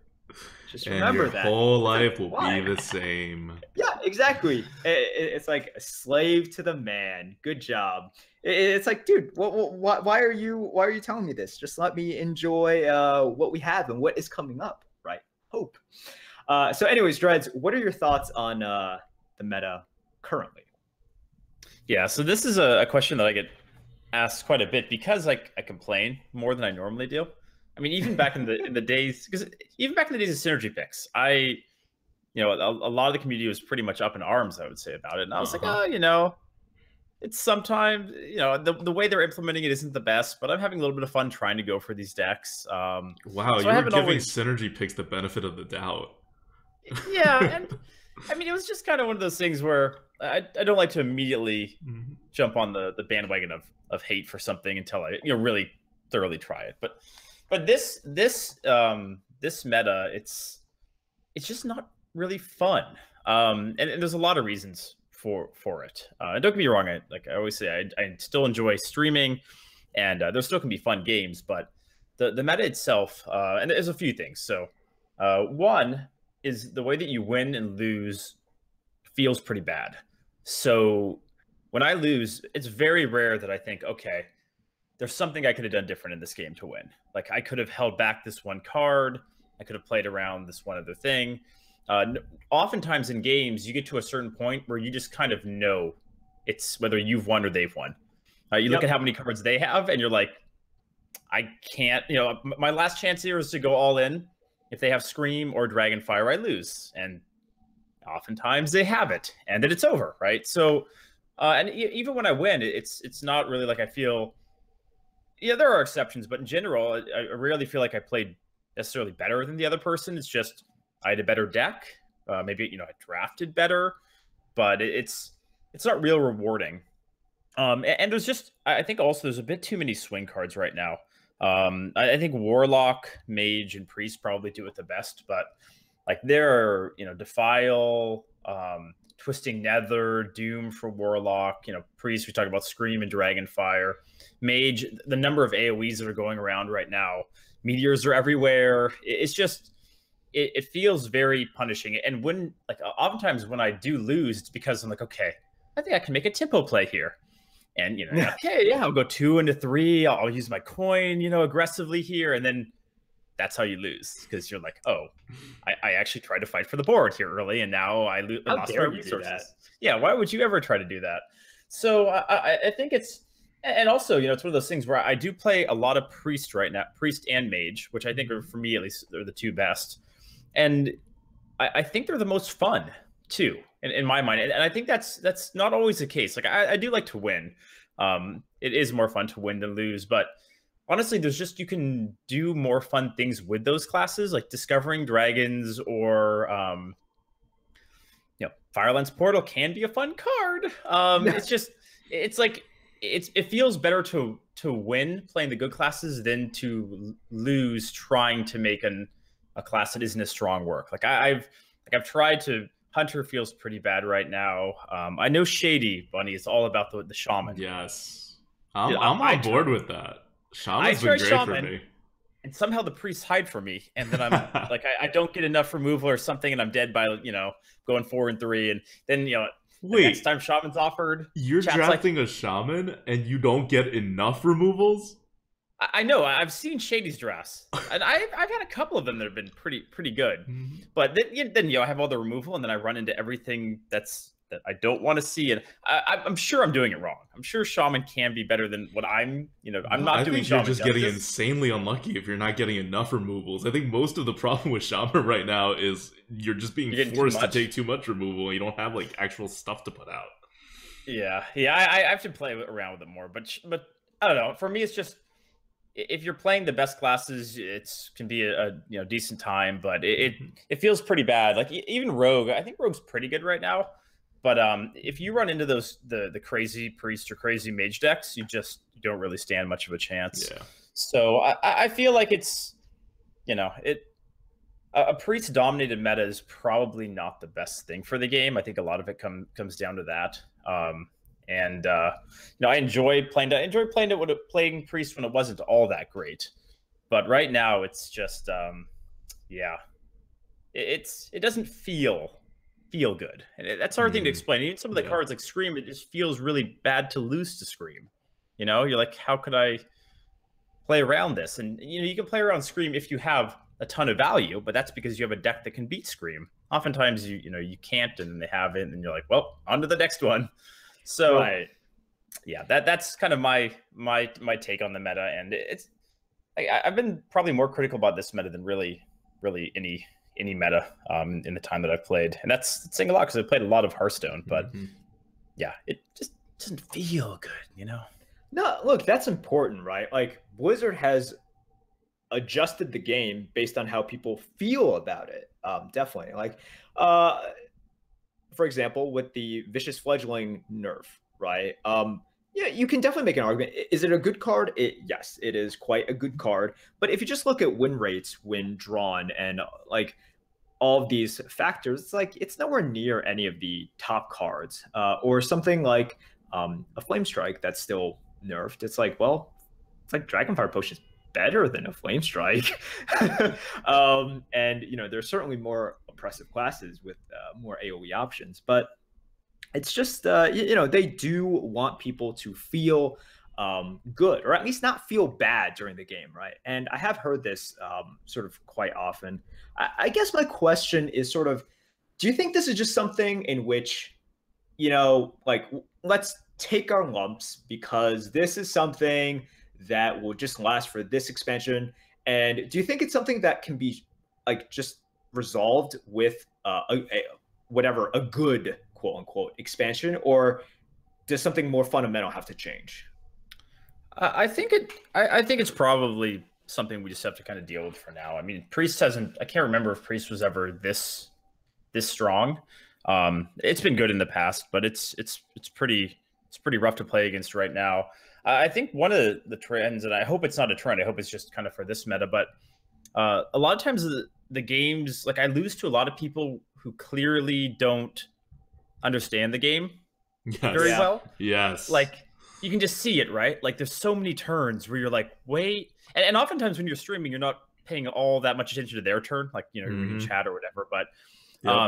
Just remember and your that. Whole life will be the same. Yeah, exactly. It's like a slave to the man. Good job. It's like, dude, why are you telling me this? Just let me enjoy what we have and what is coming up, right? Hope. So anyways, Dreads, what are your thoughts on the meta currently? Yeah, so this is a question that I get asked quite a bit because I complain more than I normally do. I mean, even back in the days, because even back in the days of synergy picks, a lot of the community was pretty much up in arms, I would say, about it. And I was like, oh, you know, it's sometimes, you know, the way they're implementing it isn't the best, but I'm having a little bit of fun trying to go for these decks. Wow, so you were giving synergy picks the benefit of the doubt. Yeah, and I mean, it was just kind of one of those things where I don't like to immediately jump on the bandwagon of hate for something until I really thoroughly try it. But this meta, it's just not really fun. And there's a lot of reasons for it. And don't get me wrong, I always say, I still enjoy streaming, and there still can be fun games. But the meta itself, and there's a few things. So one is the way that you win and lose feels pretty bad. So when I lose, it's very rare that I think, okay, there's something I could have done different in this game to win. Like I could have held back this one card. I could have played around this one other thing. Oftentimes in games, you get to a certain point where you just kind of know it's whether you've won or they've won. You look at how many cards they have and you're like, I can't, my last chance here is to go all in. If they have Scream or Dragonfire, I lose. And oftentimes they have it and then it's over, right? So, and even when I win, it's not really like I feel, yeah, there are exceptions, but in general, I rarely feel like I played necessarily better than the other person. It's just I had a better deck. Maybe I drafted better, but it's not real rewarding. And there's just I think also there's a bit too many swing cards right now. I think Warlock, Mage, and Priest probably do it the best, but like there are Defile, Twisting Nether, Doom for Warlock, Priest. We talk about Scream and Dragonfire. Mage, the number of AoEs that are going around right now, meteors are everywhere. It's just it feels very punishing. And when oftentimes when I do lose, it's because I'm like, okay, I think I can make a tempo play here. And okay, yeah, I'll go 2 into 3. I'll use my coin, aggressively here, and then that's how you lose because you're like, oh, I actually tried to fight for the board here early, and now I lost my resources. Yeah, why would you ever try to do that? So I think it's, and also it's one of those things where I do play a lot of Priest right now, Priest and Mage, which I think are, for me at least, they're the two best, and I think they're the most fun too. In my mind, and I think that's not always the case. Like I do like to win. It is more fun to win than lose, but honestly, there's just, you can do more fun things with those classes, like discovering dragons, or Firelance Portal can be a fun card. It's just, it's like, it feels better to win playing the good classes than to lose trying to make a class that isn't as strong work. Like I've tried to. Hunter feels pretty bad right now. I know Shady Bunny is all about the shaman. Yes, I'm on board with that. Shaman's been great for me. And somehow the priests hide from me, and then I'm like, I don't get enough removal or something, and I'm dead by going 4 and 3, and then wait, next time shaman's offered, you're drafting a shaman and you don't get enough removals. I know, I've seen Shady's drafts, and I've had a couple of them that have been pretty good, but then I have all the removal, and then I run into everything that I don't want to see, and I'm sure I'm doing it wrong. I'm sure shaman can be better than what I'm. I'm not doing. I think you're just getting insanely unlucky if you're not getting enough removals. I think most of the problem with shaman right now is you're just being forced to take too much removal, and you don't have like actual stuff to put out. Yeah. I have to play around with it more, but I don't know. For me, it's just, if you're playing the best classes, it can be a decent time, but it feels pretty bad. Like even Rogue, I think Rogue's pretty good right now, but if you run into those the crazy priest or crazy mage decks, you don't really stand much of a chance. Yeah. So I feel like it's a priest dominated meta is probably not the best thing for the game. I think a lot of it comes down to that. I enjoy playing playing priest when it wasn't all that great, but right now it's just it doesn't feel good, and that's a hard thing to explain. Even some of the cards like Scream, it just feels really bad to lose to Scream. You're like, how could I play around this? And you can play around Scream if you have a ton of value, but that's because you have a deck that can beat Scream. Oftentimes you can't, and they have it, and you're like, well, on to the next one. So yeah, that's kind of my take on the meta, and I've been probably more critical about this meta than really any meta in the time that I've played, and that's saying a lot because I've played a lot of Hearthstone, but yeah, it just doesn't feel good, No, look, that's important, right? Like Blizzard has adjusted the game based on how people feel about it. Definitely, like for example, with the Vicious Fledgling nerf, right? Yeah, you can definitely make an argument. Is it a good card? Yes, it is quite a good card. But if you just look at win rates when drawn and like all of these factors, it's like it's nowhere near any of the top cards. Or something like a Flame Strike that's still nerfed. It's like, well, it's like Dragonfire Potion is better than a Flame Strike. And there's certainly more oppressive classes with more AoE options, but it's just they do want people to feel good, or at least not feel bad during the game, right? And I have heard this sort of quite often. I guess my question is sort of, do you think this is just something in which like, let's take our lumps because this is something that will just last for this expansion? And do you think it's something that can be like just resolved with a good quote unquote expansion, or does something more fundamental have to change? I think it's probably something we just have to kind of deal with for now. I mean, Priest I can't remember if Priest was ever this strong. It's been good in the past, but it's pretty rough to play against right now. I think one of the trends, and I hope it's not a trend, I hope it's just kind of for this meta, but a lot of times the games, like I lose to a lot of people who clearly don't understand the game very well. Yes. Like you can just see it, right? Like there's so many turns where you're like, wait. And oftentimes when you're streaming, you're not paying all that much attention to their turn, like, reading chat or whatever. But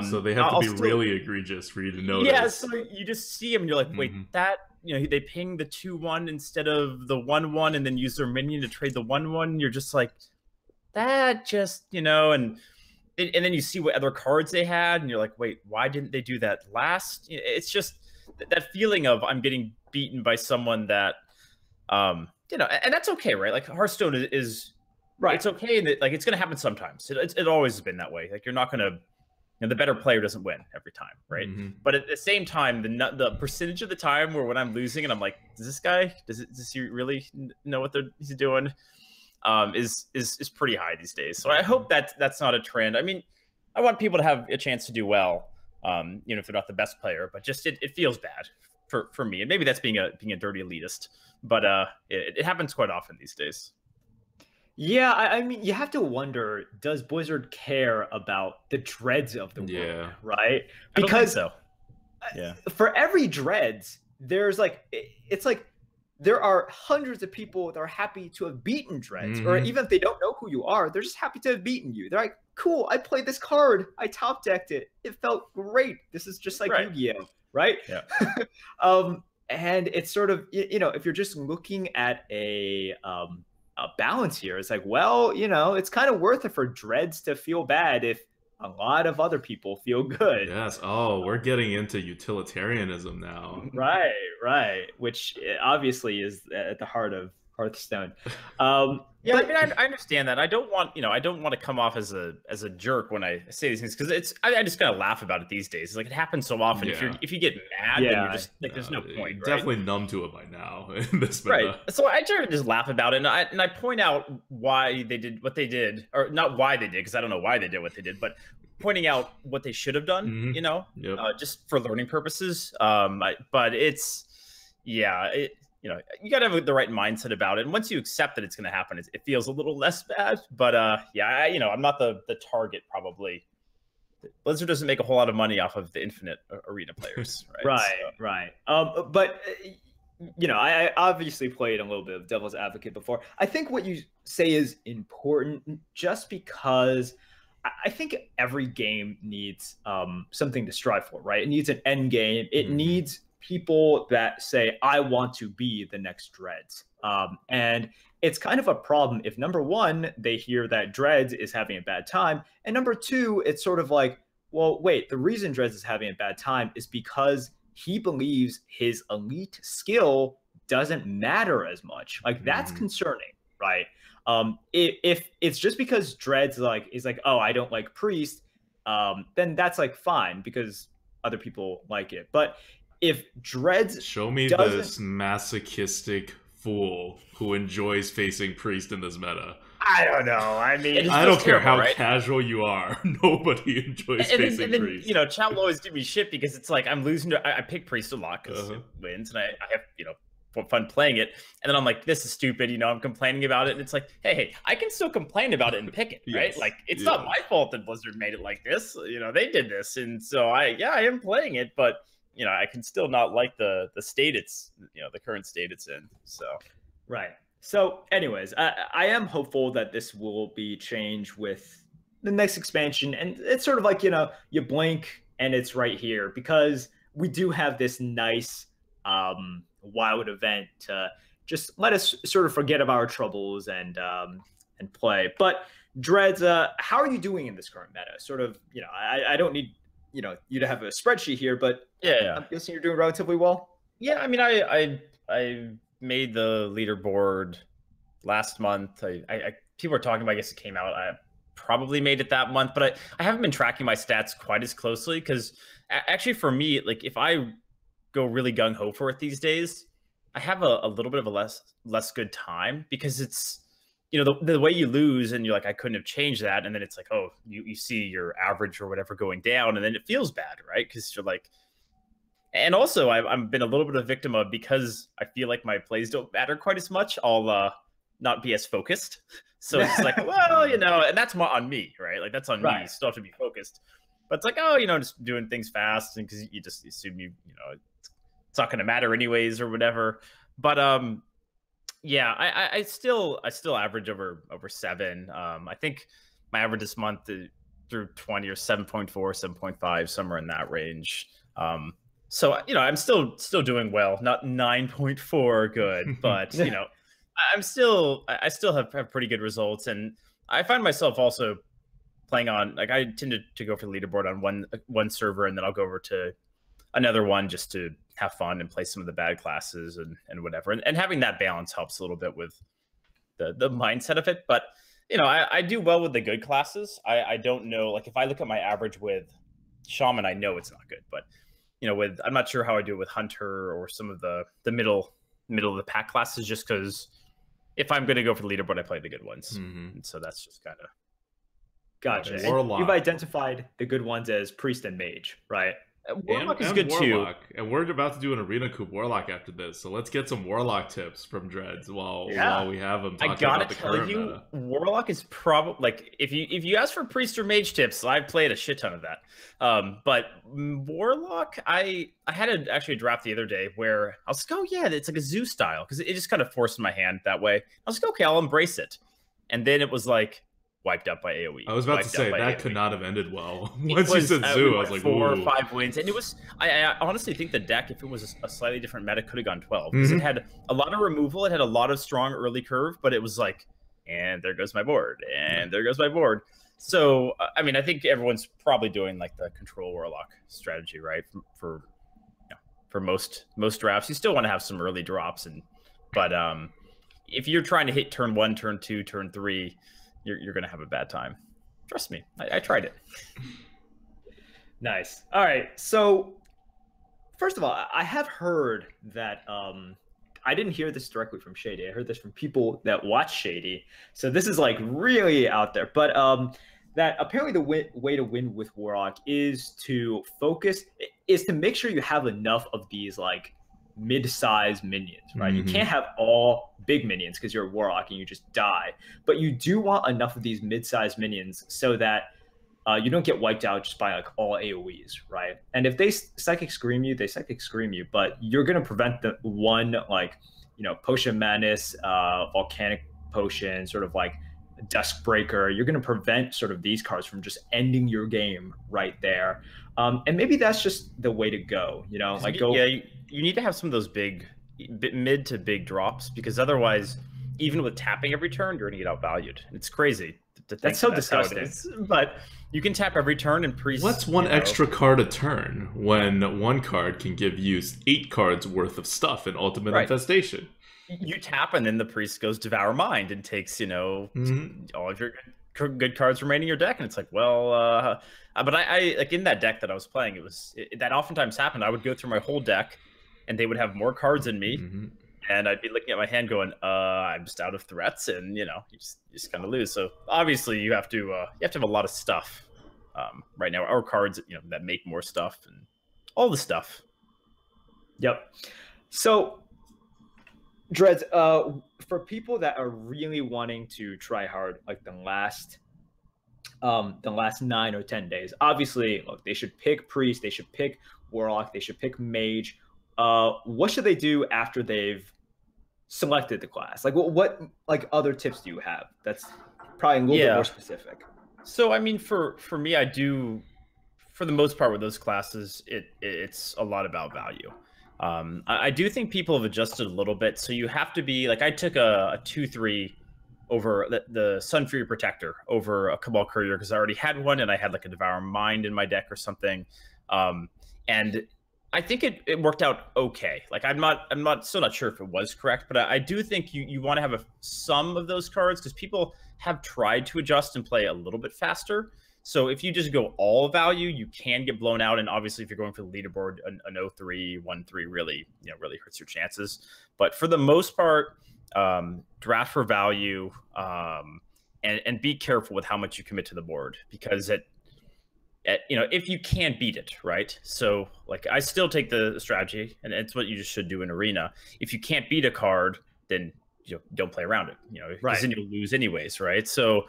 so they have to be really egregious for you to notice. Yeah, so you just see them and you're like, wait, that, they ping the 2/1 instead of the 1/1 and then use their minion to trade the 1/1. You're just like, that just, and then you see what other cards they had and you're like, wait, why didn't they do that last? It's just that feeling of I'm getting beaten by someone that, and that's okay, right? Like Hearthstone is right. It's okay that like it's going to happen sometimes. It always has been that way. Like you're not going to the better player doesn't win every time, right? But at the same time, the percentage of the time where when I'm losing and I'm like, does this guy, does he really know what he's doing, is pretty high these days. So I hope that that's not a trend. I mean, I want people to have a chance to do well, if they're not the best player, but just it feels bad for me, and maybe that's being a dirty elitist, but it happens quite often these days. Yeah, I mean, you have to wonder, does Blizzard care about the dreads of the world, right? Because for every dreads, there's like, it's like there are hundreds of people that are happy to have beaten dreads, or even if they don't know who you are, they're just happy to have beaten you. They're like, cool, I played this card, I top decked it, it felt great. This is just like Yu-Gi-Oh, right? Yeah. And it's sort of, if you're just looking at a balance here, it's like, well, it's kind of worth it for dreads to feel bad if a lot of other people feel good. Yes. Oh, we're getting into utilitarianism now. Right. Which obviously is at the heart of Hearthstone. Yeah, but, I mean, I understand that. I don't want to come off as a jerk when I say these things, because I just kind of laugh about it these days. It's like it happens so often. Yeah. If you get mad, then you're just like, there's no point. Right? Definitely numb to it by now in this meta. Right. So I try to just laugh about it, and I point out why they did what they did, or not why they did, because I don't know why they did what they did, but pointing out what they should have done. Just for learning purposes. But it's you got to have the right mindset about it. And once you accept that it's going to happen, it feels a little less bad. But I'm not the target probably. Blizzard doesn't make a whole lot of money off of the infinite arena players, right? Right. But I obviously played a little bit of devil's advocate before. I think what you say is important, just because I think every game needs something to strive for, right? It needs an end game. It needs people that say, I want to be the next Dreads. And it's kind of a problem if, number one, they hear that Dreads is having a bad time, and number two, it's sort of like, well, wait, the reason Dreads is having a bad time is because he believes his elite skill doesn't matter as much. Like, that's concerning, right? If it's just because Dreads is like, oh, I don't like Priest, then that's like fine because other people like it. But if Dreads show me this masochistic fool who enjoys facing Priest in this meta. I don't know. I mean, I don't care how casual you are. Nobody enjoys facing Priest. Chat will always give me shit because it's like I'm losing to. I pick Priest a lot because it wins, and I have fun playing it. And then I'm like, this is stupid. I'm complaining about it, and it's like, hey, I can still complain about it and pick it, right? Like, it's not my fault that Blizzard made it like this. They did this, and so I am playing it, but I can still not like the state it's the current state it's in. So right. So anyways, I am hopeful that this will be changed with the next expansion. And it's sort of like, you blink and it's right here, because we do have this nice wild event to just let us sort of forget about our troubles and play. But Dreads, how are you doing in this current meta? Sort of, I don't need you to have a spreadsheet here, but I'm guessing you're doing relatively well. Yeah, I mean, I made the leaderboard last month. People are talking about, I guess it came out. I probably made it that month, but I haven't been tracking my stats quite as closely, because actually for me, like, if I go really gung ho for it these days, I have a little bit of a less good time, because it's the way you lose and you're like, I couldn't have changed that, and then it's like, oh, you see your average or whatever going down, and then it feels bad, right? Because you're like. And also, I've been a little bit of a victim of, because I feel like my plays don't matter quite as much, I'll not be as focused. So it's like, well, and that's more on me, right? Like, that's on me. You still have to be focused. But it's like, oh, just doing things fast, and because you just assume it's not going to matter anyways or whatever. But yeah, I still average over 7. I think my average this month through 20 or 7.4, 7.5, somewhere in that range. So, I'm still doing well, not 9.4 good, but, I still have pretty good results. And I find myself also playing on, like, I tend to go for the leaderboard on one server, and then I'll go over to another one just to have fun and play some of the bad classes and whatever. And having that balance helps a little bit with the mindset of it. But, I do well with the good classes. I don't know, like, if I look at my average with Shaman, I know it's not good, but with I'm not sure how I do it with Hunter or some of the middle of the pack classes, just because if I'm going to go for the leaderboard, I play the good ones, and so that's just kind of gotcha. And you've identified the good ones as Priest and Mage, right? Warlock is good Warlock. Too. And we're about to do an Arena Coup Warlock after this, so let's get some Warlock tips from Dreads while we have them talking about the current meta. Warlock is probably like if you ask for Priest or Mage tips, I've played a shit ton of that. But Warlock, I had actually a draft the other day where I was like, oh yeah, it's like a zoo style because it just kind of forced my hand that way. I was like, okay, I'll embrace it, and then it was like wiped out by AoE. I was about to say that could not have ended well. Once you said zoo, I was like, 4 or 5 wins, and it was. I honestly think the deck, if it was a slightly different meta, could have gone 12 because it had a lot of removal. It had a lot of strong early curve, but it was like, and there goes my board, and there goes my board. So I mean, I think everyone's probably doing like the control Warlock strategy, right? For most drafts, you still want to have some early drops, but if you're trying to hit turn 1, turn 2, turn 3. You're going to have a bad time. Trust me. I tried it. Nice. All right. So first of all, I have heard that I didn't hear this directly from Shady. I heard this from people that watch Shady. So this is like really out there. But that apparently the way to win with Warlock is to make sure you have enough of these like mid-sized minions, right? You can't have all big minions because you're a Warlock and you just die, but you do want enough of these mid-sized minions so that you don't get wiped out just by like all AoEs, right? And if they Psychic Scream you, they Psychic Scream you, but you're going to prevent the one like, Potion Madness, Volcanic Potion, sort of like Dusk Breaker. You're going to prevent sort of these cards from just ending your game right there. And maybe that's just the way to go, like go. Yeah, you need to have some of those mid to big drops, because otherwise, even with tapping every turn, you're going to get outvalued. It's crazy to think that's so disgusting. But you can tap every turn and Priest. What's one extra card a turn when one card can give you 8 cards worth of stuff in Ultimate Infestation? You tap and then the Priest goes Devour Mind and takes, all of your good cards remaining in your deck, and it's like, well, but I like in that deck that I was playing, that oftentimes happened. I would go through my whole deck, and they would have more cards than me, and I'd be looking at my hand going, I'm just out of threats, and you just kind of lose. So obviously you have to have a lot of stuff right now, or cards that make more stuff and all the stuff. Yep. So Dreads, for people that are really wanting to try hard, like the last 9 or 10 days, obviously, look, they should pick Priest, they should pick Warlock, they should pick Mage. What should they do after they've selected the class? Like, what like other tips do you have? That's probably a little bit more specific. So, I mean, for me, I do, for the most part with those classes, it's a lot about value. I do think people have adjusted a little bit. So you have to be like, I took a 2/3 over the Sunfury Protector over a Cabal Courier because I already had one and I had like a Devour Mind in my deck or something. And I think it worked out okay. Like I'm still not sure if it was correct, but I do think you want to have some of those cards because people have tried to adjust and play a little bit faster. So if you just go all value, you can get blown out. And obviously, if you're going for the leaderboard, an 0-3, 1-3 really hurts your chances. But for the most part, draft for value and be careful with how much you commit to the board, because if you can't beat it, right? So like I still take the strategy, and it's what you just should do in Arena. If you can't beat a card, then don't play around it, because then you'll lose anyways, right? So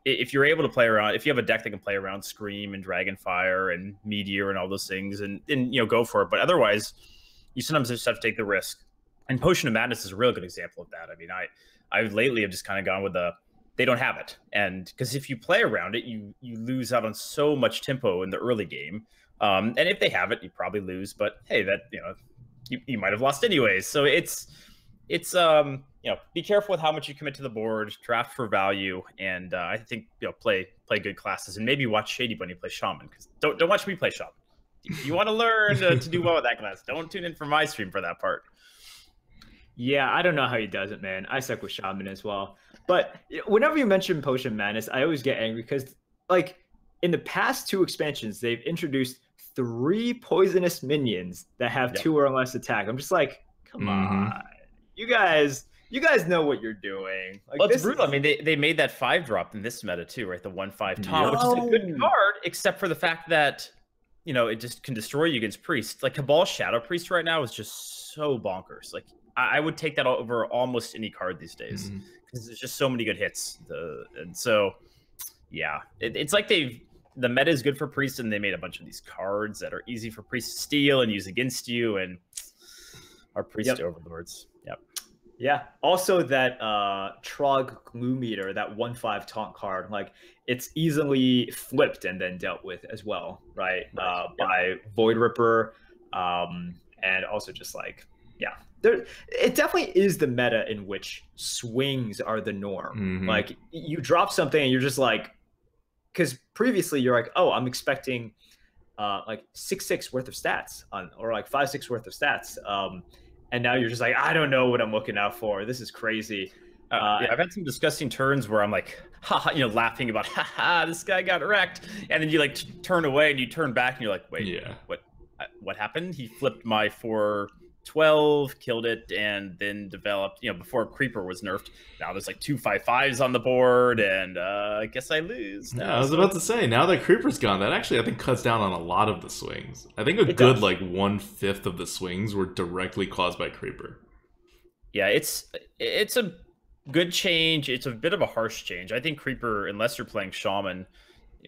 if you're able to play around, if you have a deck that can play around Scream and Dragonfire and Meteor and all those things, and go for it. But otherwise, you sometimes just have to take the risk. And Potion of Madness is a real good example of that. I mean, I lately have just kind of gone with they don't have it, and because if you play around it, you lose out on so much tempo in the early game. And if they have it, you probably lose. But hey, that you might have lost anyways. So it's be careful with how much you commit to the board, draft for value, and I think play good classes, and maybe watch Shady Bunny play Shaman, because don't watch me play Shaman. If you want to learn to do well with that class, don't tune in for my stream for that part. Yeah, I don't know how he does it, man. I suck with Shaman as well. But whenever you mention Potion Madness, I always get angry because, like, in the past 2 expansions, they've introduced 3 poisonous minions that have 2 or less attack. I'm just like, come on, you guys know what you're doing. Like, well, it's brutal. I mean, they made that 5-drop in this meta too, right? The 1/5 taunt, which is a good card, except for the fact that, you know, it just can destroy you against priests. Like Cabal Shadow Priest right now is just so bonkers. Like I would take that over almost any card these days because there's just so many good hits. And so, yeah, it's like the meta is good for priests, and they made a bunch of these cards that are easy for priests to steal and use against you, and our priest overlords. Yep. Yeah. Also, that Trog Glue Meter, that 1/5 taunt card, like it's easily flipped and then dealt with as well, right? By Void Ripper, and also just like, yeah, it definitely is the meta in which swings are the norm. Like you drop something and you're just like, because previously you're like, oh, I'm expecting like 6/6 worth of stats or like 5/6 worth of stats. And now you're just like, I don't know what I'm looking out for. This is crazy. Yeah, I've had some disgusting turns where I'm like, haha, you know, laughing about, haha, this guy got wrecked. And then you like turn away and you turn back and you're like, wait, what happened? He flipped my 4/12, killed it, and then developed, you know, before Creeper was nerfed. Now there's like 2 5/5s on the board, and I guess I lose. Yeah, I was about to say, now that Creeper's gone, that actually I think cuts down on a lot of the swings. I think it good does. Like 1/5 of the swings were directly caused by Creeper. Yeah, it's a good change. It's a bit of a harsh change. I think Creeper, unless you're playing Shaman,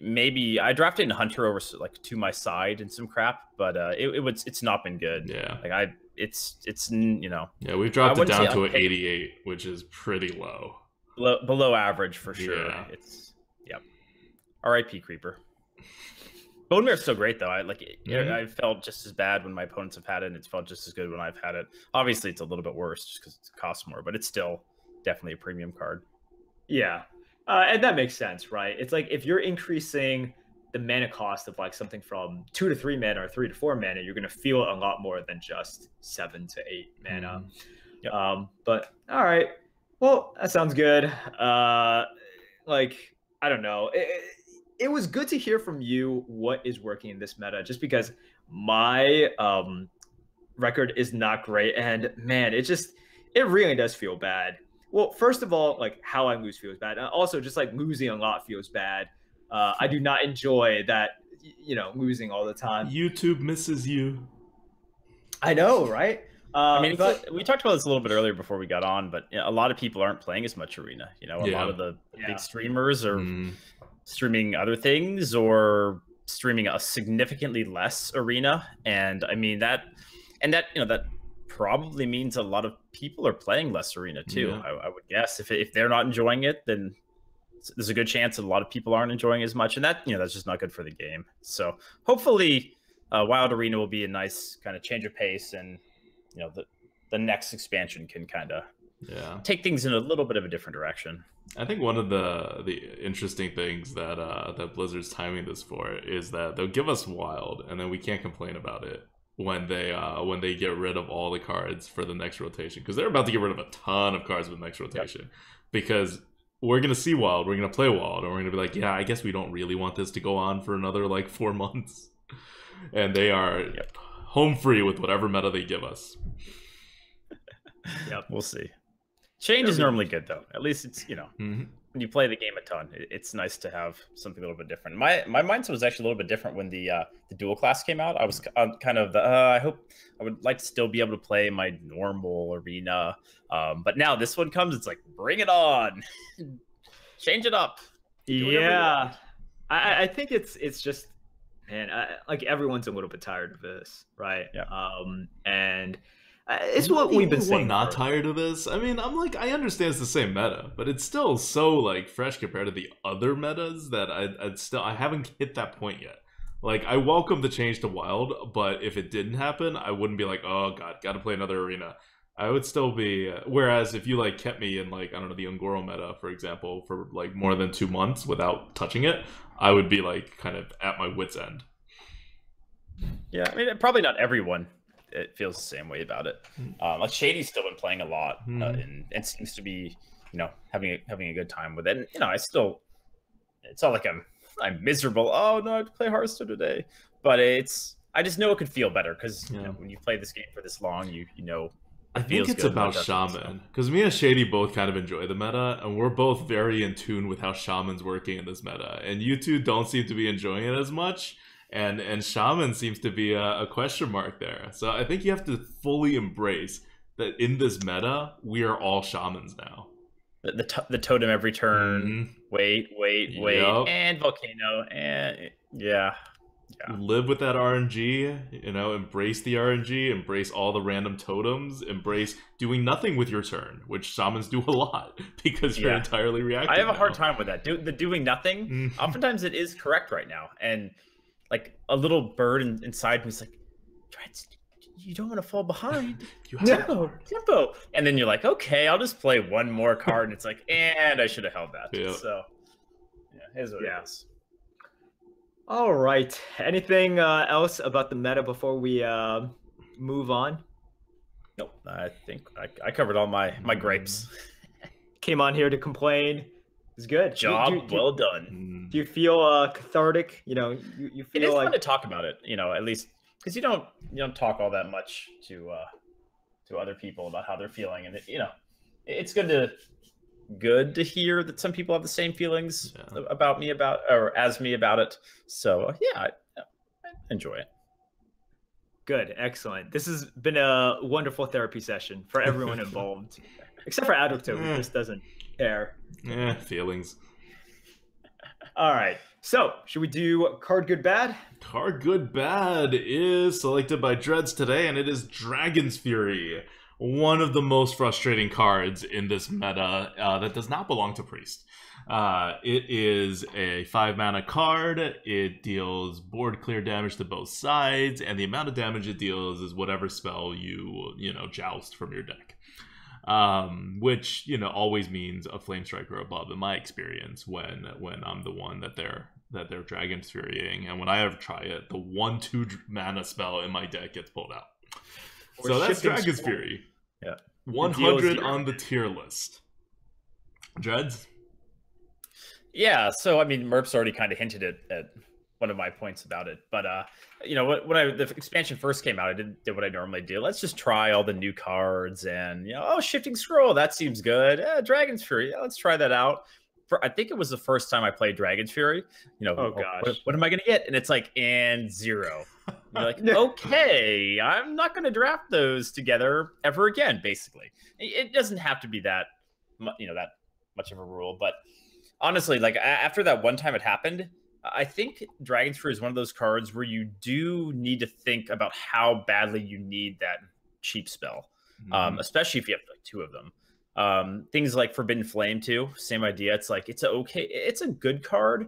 maybe I drafted in Hunter over like to my side and some crap, but it's not been good. Yeah, like it's you know. Yeah, we've dropped it down to an 88, which is pretty low. Below average for sure. Yeah. It's R.I.P. Creeper. Bone Mare's so great though. I felt just as bad when my opponents have had it, and it's felt just as good when I've had it. Obviously, it's a little bit worse just because it costs more, but it's still definitely a premium card. Yeah, and that makes sense, right? It's like if you're increasing the mana cost of like something from 2 to 3 mana or 3 to 4 mana, you're gonna feel a lot more than just 7 to 8 mana. But all right, well, that sounds good. Like I don't know. It was good to hear from you what is working in this meta, just because my record is not great, and man, it really does feel bad. Well, first of all, like how I lose feels bad. Also, just like losing a lot feels bad. I do not enjoy that, you know, losing all the time. YouTube misses you. I know, right? I mean, we talked about this a little bit earlier before we got on, but you know, a lot of people aren't playing as much Arena. You know, a lot of the big streamers are streaming other things or streaming a significantly less Arena, and I mean that you know that probably means a lot of people are playing less Arena too. I would guess if they're not enjoying it, then there's a good chance that a lot of people aren't enjoying as much, and that, you know, that's just not good for the game. So hopefully Wild Arena will be a nice kind of change of pace, and you know the next expansion can kind of take things in a little bit of a different direction. I think one of the interesting things that that Blizzard's timing this for is that they'll give us Wild, and then we can't complain about it when they get rid of all the cards for the next rotation, because they're about to get rid of a ton of cards with the next rotation. Because we're gonna see Wild, we're gonna play Wild, and we're gonna be like, yeah, I guess we don't really want this to go on for another like 4 months, and they are home free with whatever meta they give us. We'll see. Change is normally good though. At least it's, you know, when you play the game a ton, it's nice to have something a little bit different. My mindset was actually a little bit different when the dual class came out. I was kind of I would like to still be able to play my normal Arena, but now this one comes, it's like, bring it on, change it up. Yeah, I think it's just, man, like everyone's a little bit tired of this, right? And it's what we've been saying. Not tired of this. I mean, I'm like, I understand it's the same meta, but it's still so like fresh compared to the other metas that I haven't hit that point yet. Like, I welcome the change to Wild, but if it didn't happen, I wouldn't be like, oh god, gotta play another Arena. I would still be. Whereas if you like kept me in like, I don't know, the Ungoro meta, for example, for like more than 2 months without touching it, I would be like kind of at my wit's end. Yeah, I mean, probably not everyone. It feels the same way about it. Like Shady's still been playing a lot, and seems to be, you know, having a good time with it. And, you know, it's not like I'm I'm miserable. Oh no, I have to play Hearthstone today. But I just know it could feel better because you know, when you play this game for this long, you know. I think it's about Shaman, because me and Shady both kind of enjoy the meta, and we're both very in tune with how Shaman's working in this meta. And you two don't seem to be enjoying it as much, and Shaman seems to be a question mark there. So I think you have to fully embrace that in this meta, we are all Shamans now. The totem every turn, wait, and Volcano, and yeah. Live with that RNG, you know, embrace the RNG, embrace all the random totems, embrace doing nothing with your turn, which Shamans do a lot because you're entirely reactive. I have a hard time with that. The doing nothing, oftentimes it is correct right now. And like a little bird inside me is like, you don't want to fall behind. Tempo. And then you're like, okay, I'll just play one more card. And it's like, and I should have held that. Yep. So, yeah, here's what it is. All right. Anything else about the meta before we move on? Nope. I think I covered all my gripes. Came on here to complain. It's good. Job well done. Do you feel cathartic? You know, you feel it is like fun to talk about it. You know, at least because you don't talk all that much to other people about how they're feeling, and it's good to hear that some people have the same feelings about me as me about it. So yeah, I enjoy it. Good, excellent. This has been a wonderful therapy session for everyone involved, except for Adocto, who just doesn't care. Feelings. All right. So, should we do Card Good Bad? Card Good Bad is selected by Dreads today, and it is Dragon's Fury. One of the most frustrating cards in this meta that does not belong to Priest. It is a 5-mana card. It deals board clear damage to both sides, and the amount of damage it deals is whatever spell you joust from your deck. Which always means a Flame Strike or above in my experience when I'm the one that they're Dragon's Furying, and when I ever try it, the 1/2 mana spell in my deck gets pulled out. So that's Dragon's Fury. Yeah. 100 on the tier list. Dreads? Yeah, so I mean, Merp's already kind of hinted at one of my points about it. But when the expansion first came out, I did what I normally do. Let's just try all the new cards and Shifting Scroll, that seems good. Dragon's Fury, let's try that out. I think it was the first time I played Dragon's Fury. Oh gosh, what am I gonna get? And it's like, and 0. You're like, okay, I'm not gonna draft those together ever again. Basically, it doesn't have to be that much of a rule. But honestly, like after that one time it happened, I think Dragon's Fury is one of those cards where you do need to think about how badly you need that cheap spell, especially if you have like 2 of them. Things like Forbidden Flame too, same idea. It's like it's a good card,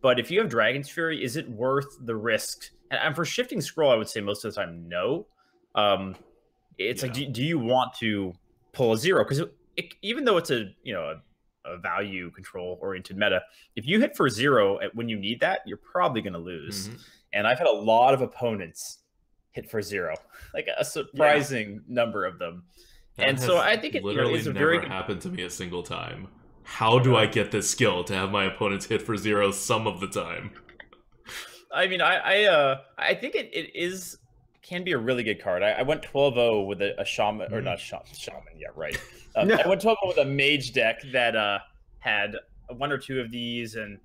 but if you have Dragon's Fury, is it worth the risk? And for Shifting Scroll, I would say most of the time no. It's like, do you want to pull a 0? Because even though it's a value control oriented meta, if you hit for 0 when you need that, you're probably going to lose. And I've had a lot of opponents hit for 0, like a surprising number of them. And so I think it is a very never happened to me a single time. How do I get this skill to have my opponents hit for 0 some of the time? I mean, I think it can be a really good card. I went 12-0 with a shaman, or not shaman, yeah, right. I went 12-0 with a mage deck that had 1 or 2 of these, and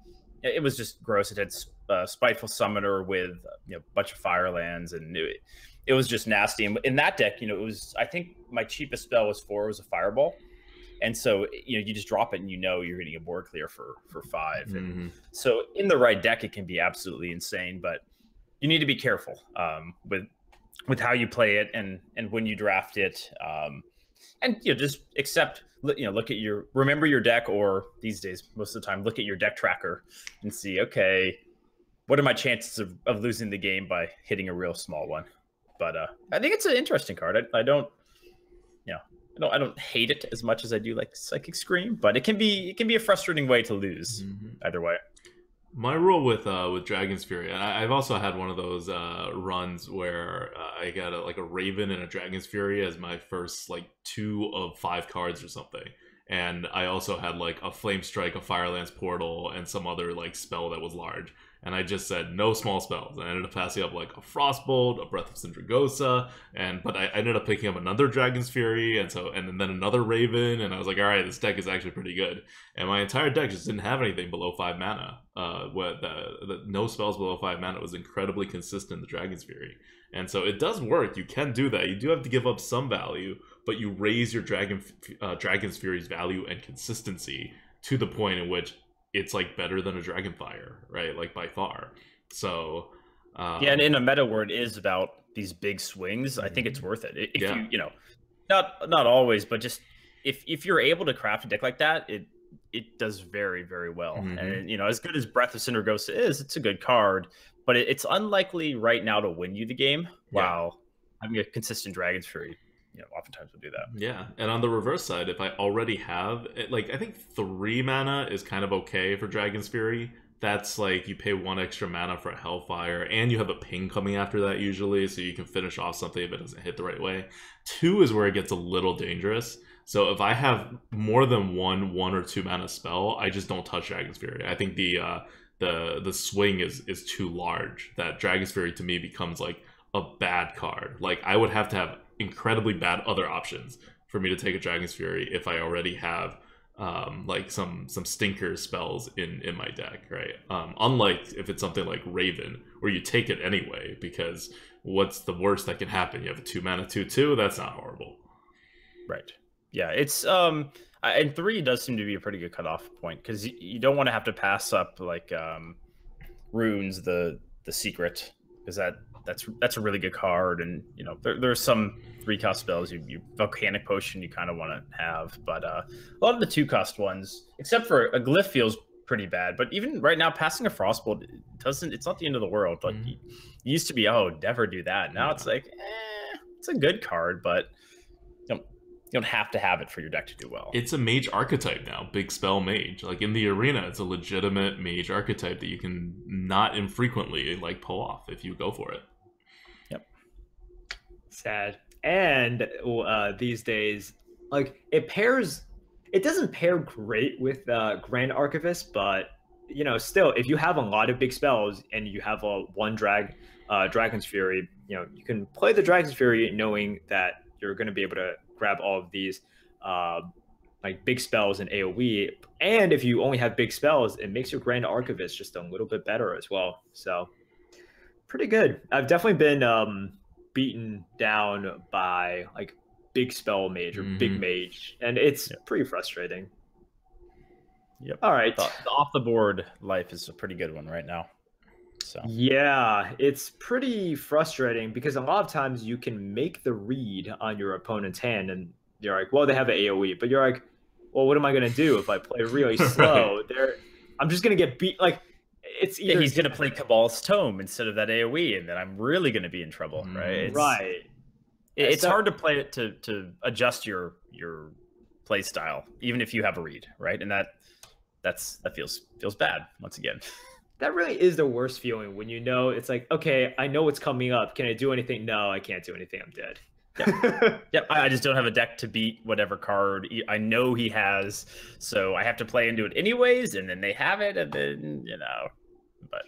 it was just gross. It had Spiteful Summoner with a bunch of Firelands, and it was just nasty. And in that deck, it was, I think my cheapest spell was 4, was a Fireball. And so, you just drop it and you're getting a board clear for 5. And so in the right deck, it can be absolutely insane, but you need to be careful with how you play it and when you draft it. And just remember your deck, or these days, most of the time, look at your deck tracker and see, okay, what are my chances of losing the game by hitting a real small one? But I think it's an interesting card. I don't hate it as much as I do like Psychic Scream, but it can be a frustrating way to lose either way. My rule with Dragon's Fury, and I've also had one of those runs where I got a Raven and a Dragon's Fury as my first 2 of 5 cards or something, and I also had like a Flame Strike, a Firelance Portal, and some other like spell that was large. And I just said no small spells. And I ended up passing up like a Frostbolt, a Breath of Sindragosa, but I ended up picking up another Dragon's Fury, and then another Raven, and I was like, all right, this deck is actually pretty good. And my entire deck just didn't have anything below 5 mana. No spells below 5 mana. It was incredibly consistent, the Dragon's Fury. And so it does work. You can do that. You do have to give up some value, but you raise your Dragon's Fury's value and consistency to the point in which it's like better than a Dragonfire, right? Like by far. So yeah, and in a meta where it is about these big swings, I think it's worth it. If you know, not always, but just if you're able to craft a deck like that, it does very, very well. And you know, as good as Breath of Sindragosa is, it's a good card, but it's unlikely right now to win you the game. While having a consistent Dragon's Fury, you know, oftentimes will do that. Yeah, and on the reverse side, if I already have, like, I think 3 mana is kind of okay for Dragon's Fury. That's like, you pay 1 extra mana for a Hellfire, and you have a ping coming after that usually, so you can finish off something if it doesn't hit the right way. 2 is where it gets a little dangerous. So if I have more than one or 2 mana spell, I just don't touch Dragon's Fury. I think the swing is too large. That Dragon's Fury to me becomes like a bad card. Like, I would have to have incredibly bad other options for me to take a Dragon's Fury if I already have like some stinker spells in my deck, right? Unlike if it's something like Raven, where you take it anyway, because what's the worst that can happen? You have a 2 mana 2/2. That's not horrible, right? Yeah, it's and 3 does seem to be a pretty good cutoff point, because you don't want to have to pass up like Runes, the secret, because that's a really good card. And you know, there's some 3-cost spells, you Volcanic Potion you kind of want to have, but a lot of the 2-cost ones, except for a Glyph, feels pretty bad. But even right now, passing a Frostbolt it's not the end of the world. Like, it used to be, oh, never do that. Now it's like, it's a good card, but you don't have to have it for your deck to do well. It's a mage archetype now, big spell mage. Like, in the arena, it's a legitimate mage archetype that you can not infrequently like pull off if you go for it. Yep. Sad. And these days, like, it doesn't pair great with Grand Archivist, but you know, still, if you have a lot of big spells and you have one Dragon's Fury, you know, you can play the Dragon's Fury knowing that you're going to be able to grab all of these like big spells in AoE. And if you only have big spells, it makes your Grand Archivist just a little bit better as well. So pretty good. I've definitely been beaten down by like big spell mage or big mage, and it's pretty frustrating. Yep. All right. The off the board life is a pretty good one right now. So yeah, it's pretty frustrating because a lot of times you can make the read on your opponent's hand, and you're like, well, they have an AoE, but you're like, well, what am I going to do if I play really slow? I'm just going to get beat. Like, it's either he's going to play Cabal's Tome instead of that AoE, and then I'm really going to be in trouble, right? It's hard to play it to adjust your play style, even if you have a read, right? And that feels bad once again. That really is the worst feeling when you know it's like, okay, I know what's coming up. Can I do anything? No, I can't do anything. I'm dead. Yep. I just don't have a deck to beat whatever card I know he has, so I have to play into it anyways, and then they have it, and then, you know, but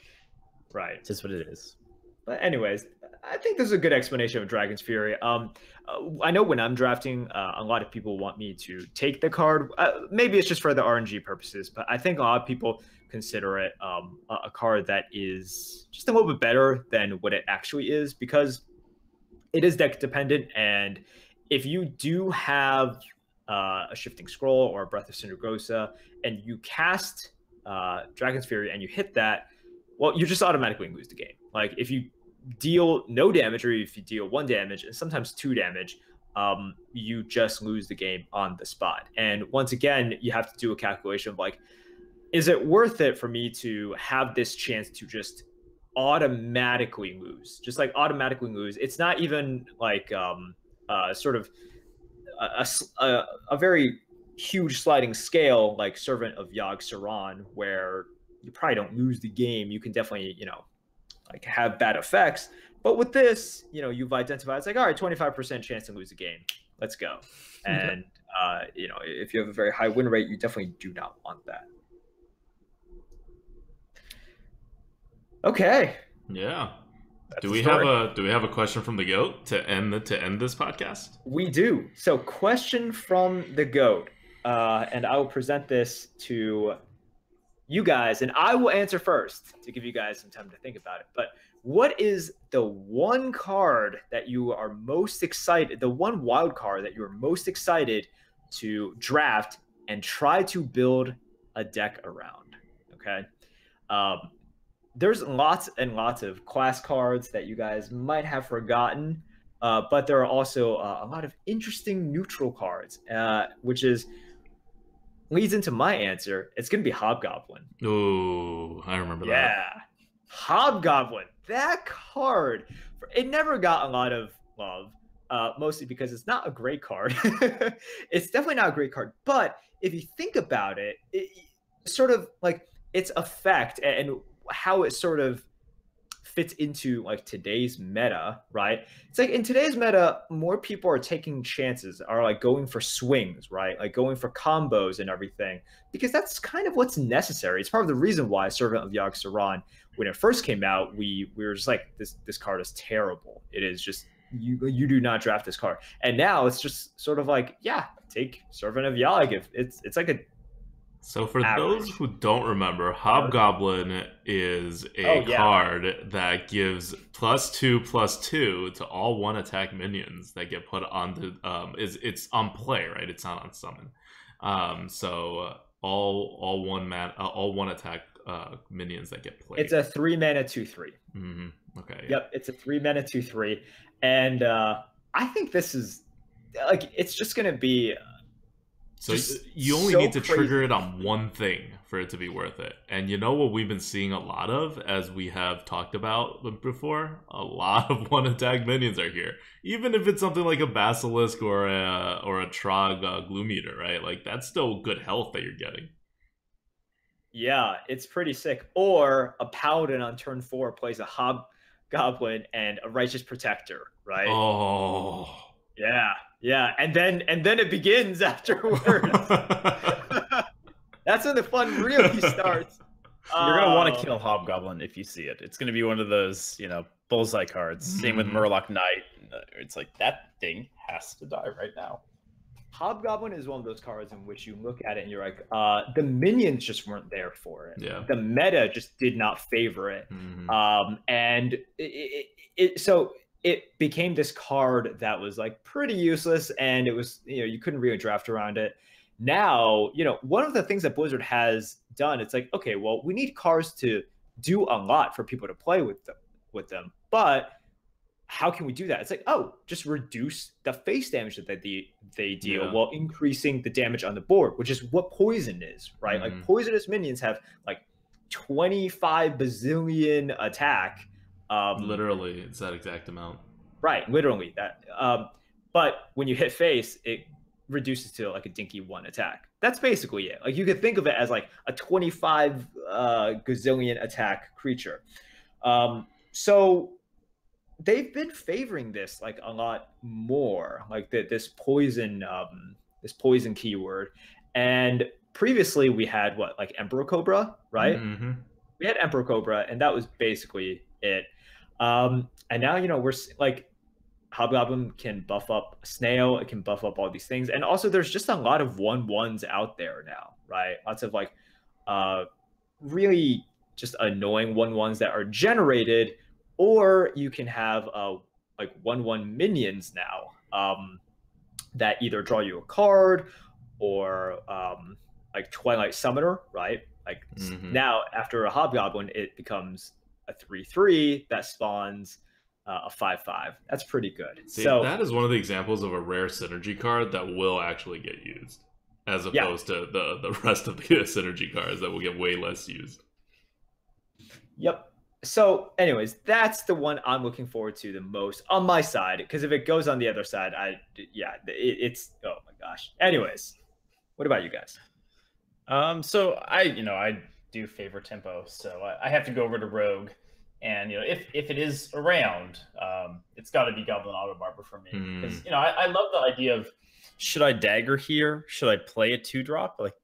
right, it's just what it is. But anyways, I think this is a good explanation of Dragon's Fury. I know when I'm drafting, a lot of people want me to take the card. Maybe it's just for the RNG purposes, but I think a lot of people consider it a card that is just a little bit better than what it actually is, because it is deck dependent. And if you do have a Shifting Scroll or a Breath of Sindragosa and you cast Dragon's Fury and you hit that, well, you just automatically lose the game. Like, if you deal no damage, or if you deal 1 damage and sometimes 2 damage, you just lose the game on the spot. And once again, you have to do a calculation of like, is it worth it for me to have this chance to just automatically lose? Just like automatically lose. It's not even like sort of a very huge sliding scale like Servant of Yogg-Saron, where you probably don't lose the game. You can definitely, you know, like have bad effects. But with this, you know, you've identified, it's like, all right, 25% chance to lose the game. Let's go. And if you have a very high win rate, you definitely do not want that. Okay. Yeah. That's Do the we story. have a question from the GOAT to end this podcast? We do. So, question from the GOAT, and I will present this to you guys, and I will answer first to give you guys some time to think about it. But what is the one card that you are most excited, the one wild card that you are most excited to draft and try to build a deck around? Okay. There's lots and lots of class cards that you guys might have forgotten, but there are also a lot of interesting neutral cards, which leads into my answer. It's going to be Hobgoblin. Oh, I remember that. Yeah. Hobgoblin. That card, it never got a lot of love, mostly because it's not a great card. It's definitely not a great card. But if you think about it, sort of like its effect and how it sort of fits into like today's meta, right? It's like in today's meta, more people are taking chances, are like going for swings, right? Like going for combos and everything, because that's kind of what's necessary. It's part of the reason why Servant of Yogg-Saron, when it first came out, we were just like, this card is terrible. It is just, you do not draft this card. And now it's just sort of like, yeah, take Servant of Yogg. If it's like a So for average. those who don't remember, Hobgoblin is a card that gives +2/+2 to all 1 attack minions that get put onto it's on play, right? It's not on summon. So all 1 attack minions that get played. It's a 3-mana 2/3. Mm-hmm. Okay. Yep, it's a 3-mana 2/3, and I think this is like it's just gonna be. So you only need to trigger it on one thing for it to be worth it. And you know what we've been seeing a lot of, as we have talked about before? A lot of 1-attack minions are here. Even if it's something like a Basilisk or a Trog Gloom Eater, right? Like, that's still good health that you're getting. Yeah, it's pretty sick. Or a Paladin on turn 4 plays a Hobgoblin and a Righteous Protector, right? Oh. Yeah, and then it begins afterwards. That's when the fun really starts. You're gonna want to kill Hobgoblin if you see it. It's gonna be one of those, bullseye cards. Same with Murloc Knight. It's like that thing has to die right now. Hobgoblin is one of those cards in which you look at it and you're like, the minions just weren't there for it. Yeah. The meta just did not favor it. And so it became this card that was like pretty useless, and it was, you couldn't really draft around it. Now, one of the things that Blizzard has done, it's like, okay, well, we need cards to do a lot for people to play with them. But how can we do that? It's like, oh, just reduce the face damage that they deal while increasing the damage on the board, which is what poison is, right? Like poisonous minions have like 25 bazillion attack. Literally, it's that exact amount. Right, literally that. But when you hit face, it reduces to like a dinky 1 attack. That's basically it. Like you could think of it as like a 25 gazillion attack creature. So they've been favoring this like a lot more, like this poison keyword. And previously we had like Emperor Cobra, right? We had Emperor Cobra, and that was basically it. And now, we're like, Hobgoblin can buff up Snail, it can buff up all these things. And also there's just a lot of 1/1s out there now, right? Lots of like really just annoying 1/1s that are generated, or you can have like 1/1 minions now that either draw you a card or like Twilight Summoner, right? Like now after a Hobgoblin, it becomes a 3/3 that spawns a 5/5. That's pretty good. See, so that is one of the examples of a rare synergy card that will actually get used, as opposed to the rest of the synergy cards that will get way less used. Yep. So anyways, that's the one I'm looking forward to the most on my side, because if it goes on the other side, it's oh my gosh. Anyways, what about you guys? So I do favor tempo, so I have to go over to Rogue, and if it is around, it's got to be Goblin Auto Barber for me, because I love the idea of should I dagger here? Should I play a 2-drop? Like,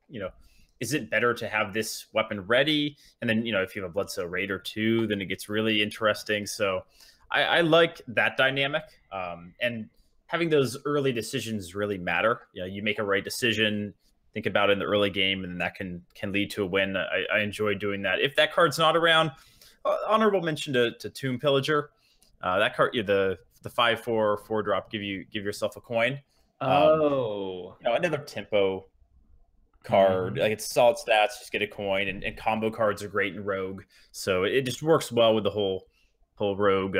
is it better to have this weapon ready? And then, if you have a Bloodsow Raid or 2, then it gets really interesting. So I like that dynamic. And having those early decisions really matter. You make a right decision, think about it in the early game, and that can lead to a win. I enjoy doing that. If that card's not around, honorable mention to Tomb Pillager. That card, the 5/4 4-drop, give yourself a coin. Another tempo card. Like, it's solid stats, just get a coin, and combo cards are great in Rogue. So it just works well with the whole Rogue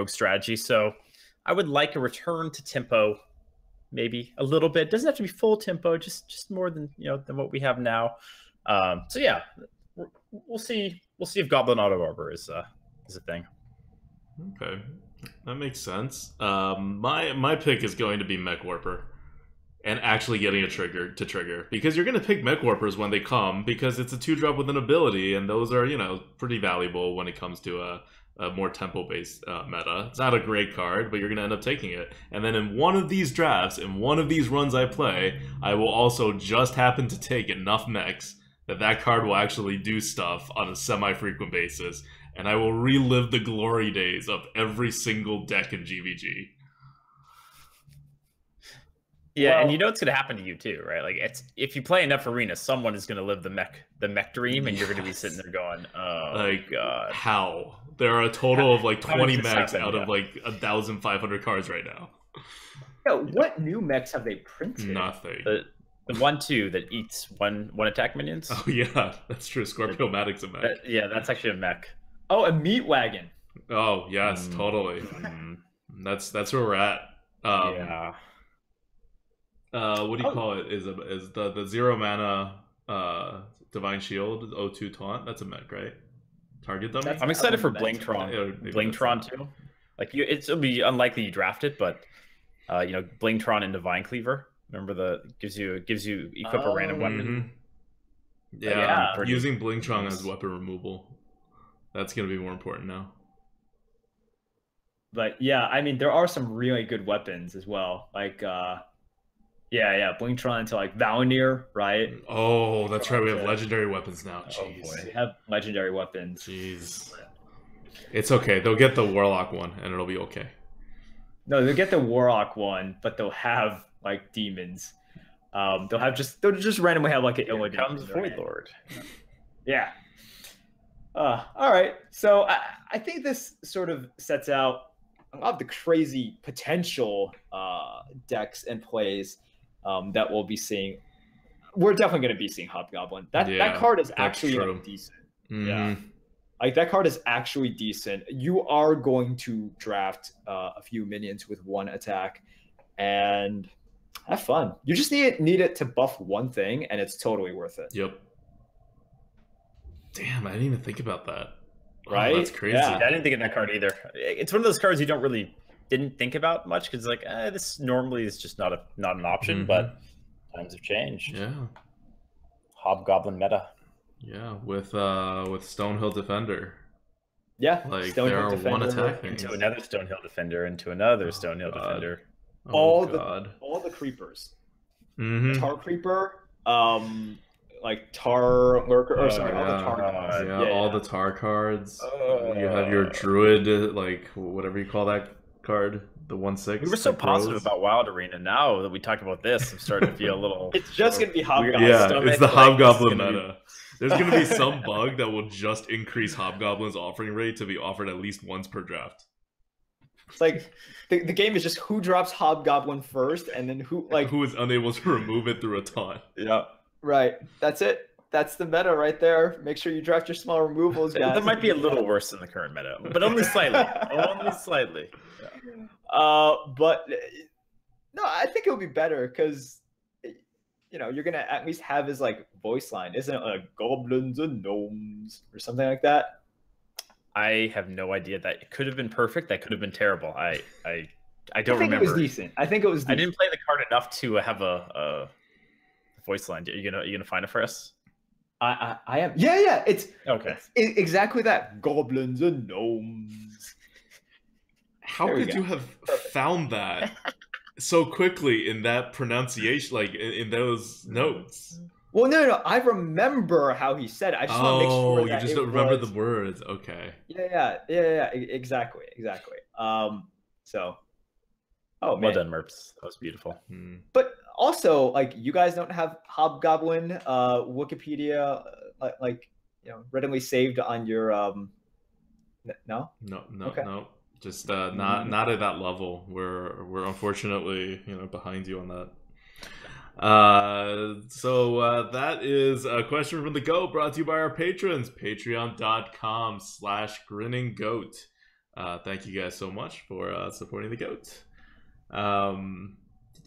strategy. So I would like a return to tempo, maybe a little bit. Doesn't have to be full tempo, just more than than what we have now. So yeah, we'll see if Goblin Auto Arbor is a thing. Okay, that makes sense. My pick is going to be Mech Warper, and actually getting a trigger to trigger, because you're going to pick Mech Warpers when they come, because it's a 2-drop with an ability, and those are pretty valuable when it comes to a more tempo-based meta. It's not a great card, but you're going to end up taking it. And then in one of these drafts, in one of these runs I play, I will also just happen to take enough mechs that card will actually do stuff on a semi-frequent basis, and I will relive the glory days of every single deck in GVG. Yeah, and what's going to happen to you too, right? Like, if you play enough Arena, someone is going to live the mech dream, and you're going to be sitting there going, "Oh God, how?" There are a total of 20 mechs out of 1,500 cards right now. Yeah, what new mechs have they printed? Nothing. The 1/2 that eats one attack minions. Oh yeah, that's true. Scorpio-matic's a mech. That's actually a mech. Oh, a meat wagon. Oh yes, totally. That's where we're at. Yeah. What do you call it? Is the 0 mana Divine Shield O2 Taunt? That's a mech, right? Target dummy. I'm excited for Blingtron. Blingtron too. Like, it'll be unlikely you draft it, but Blingtron and Divine Cleaver. Remember gives you equip a random weapon. Yeah, using Blingtron as weapon removal. That's gonna be more important now. But yeah, I mean, there are some really good weapons as well. Like Blingtron to Valnir, right? Oh, that's right. We have legendary weapons now. Jeez. Oh boy, we have legendary weapons. Jeez. It's okay. They'll get the Warlock one, and it'll be okay. No, they'll get the Warlock one, but they'll have demons. They'll just randomly have an Illidan. Comes Void Lord. Yeah. All right. So I think this sort of sets out a lot of the crazy potential decks and plays that we'll be seeing. We're definitely going to be seeing Hobgoblin. That card is actually decent. Yeah. That card is actually decent. You are going to draft a few minions with 1 attack and have fun. You just need it to buff one thing, and it's totally worth it. Yep. Damn, I didn't even think about that. Right? Oh, that's crazy. Yeah, I didn't think of that card either. It's one of those cards you didn't think about much, because this normally is just not an option, but times have changed. Yeah. Hobgoblin meta. Yeah, with Stonehill Defender. Yeah, there are one attack into another Stonehill Defender, into another Stonehill Defender. All the creepers. Tar Creeper, Tar Lurker, all the Tar cards. All the Tar cards. You have your Druid, whatever you call that card, the 1/6. We were so positive about Wild Arena. Now that we talked about this, I'm starting to feel a little... It's just going to be Hobgoblin. Yeah, it's the Hobgoblin meta. There's going to be some bug that will just increase Hobgoblin's offering rate to be offered at least once per draft. It's the game is just who drops Hobgoblin first, and then who is unable to remove it through a taunt. Yeah. Right. That's it. That's the meta right there. Make sure you draft your small removals, guys. That might be a little worse than the current meta, but only slightly. Only slightly. Yeah. But no, I think it'll be better because you're gonna at least have his voice line, isn't it? Goblins and gnomes or something like that. I have no idea. That it could have been perfect. That could have been terrible. I don't remember. It was decent. I think it was decent. I didn't play the card enough to have a voice line. Are you gonna find it for us? I am. Yeah. It's okay. It's exactly that. Goblins and gnomes. How could you have found that? so quickly in that pronunciation, like in those notes. Well, no, I remember how he said it. I just want to make sure Oh, you that just it don't remember the was. words. Okay. Exactly. So, oh Well man. done, Merps. That was beautiful. Hmm. But also, like, you guys don't have Hobgoblin Wikipedia, like, readily saved on your no? No, no, Okay. no. Just not at that level. We're unfortunately behind you on that. So that is a question from the GOAT brought to you by our patrons, patreon.com/grinninggoat. Thank you guys so much for supporting the GOAT.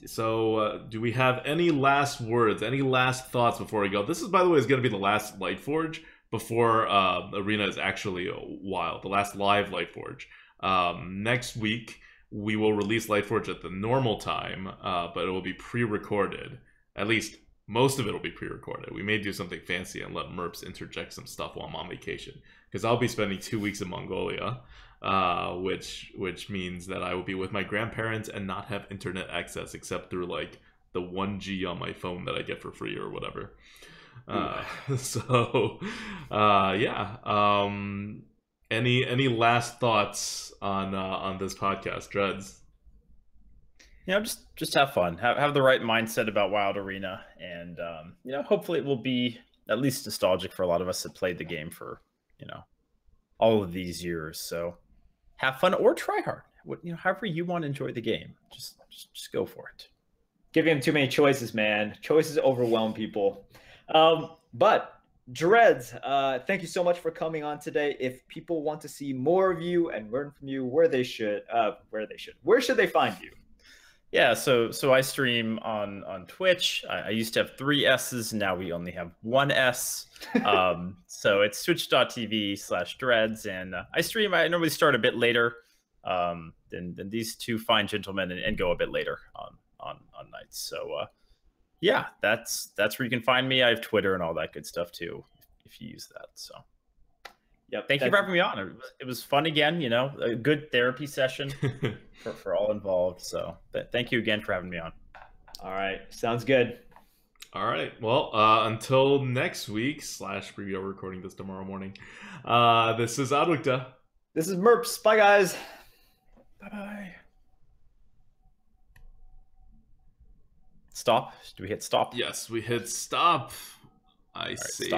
So do we have any last words, any last thoughts before we go? This is, by the way, is going to be the last Lightforge before Arena is actually wild, the last live Lightforge. Next week, we will release Lightforge at the normal time, but it will be pre-recorded. At least most of it will be pre-recorded. We may do something fancy and let Merps interject some stuff while I'm on vacation, because I'll be spending 2 weeks in Mongolia, which means that I will be with my grandparents and not have internet access except through like the 1G on my phone that I get for free or whatever. Yeah. Any last thoughts on this podcast, Dreads? Just have fun, have the right mindset about Wild Arena, and hopefully it will be at least nostalgic for a lot of us that played the game for all of these years. So have fun or try hard. However you want to enjoy the game, just go for it. Giving him too many choices, man. Choices overwhelm people. But Dreads, thank you so much for coming on today. If people want to see more of you and learn from you, where should they find you? Yeah, so I stream on Twitch. I used to have 3 S's. Now we only have 1 S. So it's twitch.tv/dreads. And I normally start a bit later than these two fine gentlemen and go a bit later on nights. So yeah, that's where you can find me. I have Twitter and all that good stuff too, if you use that. So Yep. Thank you for having me on. It was fun again, a good therapy session for all involved. So thank you again for having me on. All right. Sounds good. All right. Well, until next week / we are recording this tomorrow morning. This is Adukta. This is Merps. Bye, guys. Bye-bye. Stop. Do we hit stop? Yes, we hit stop. I see.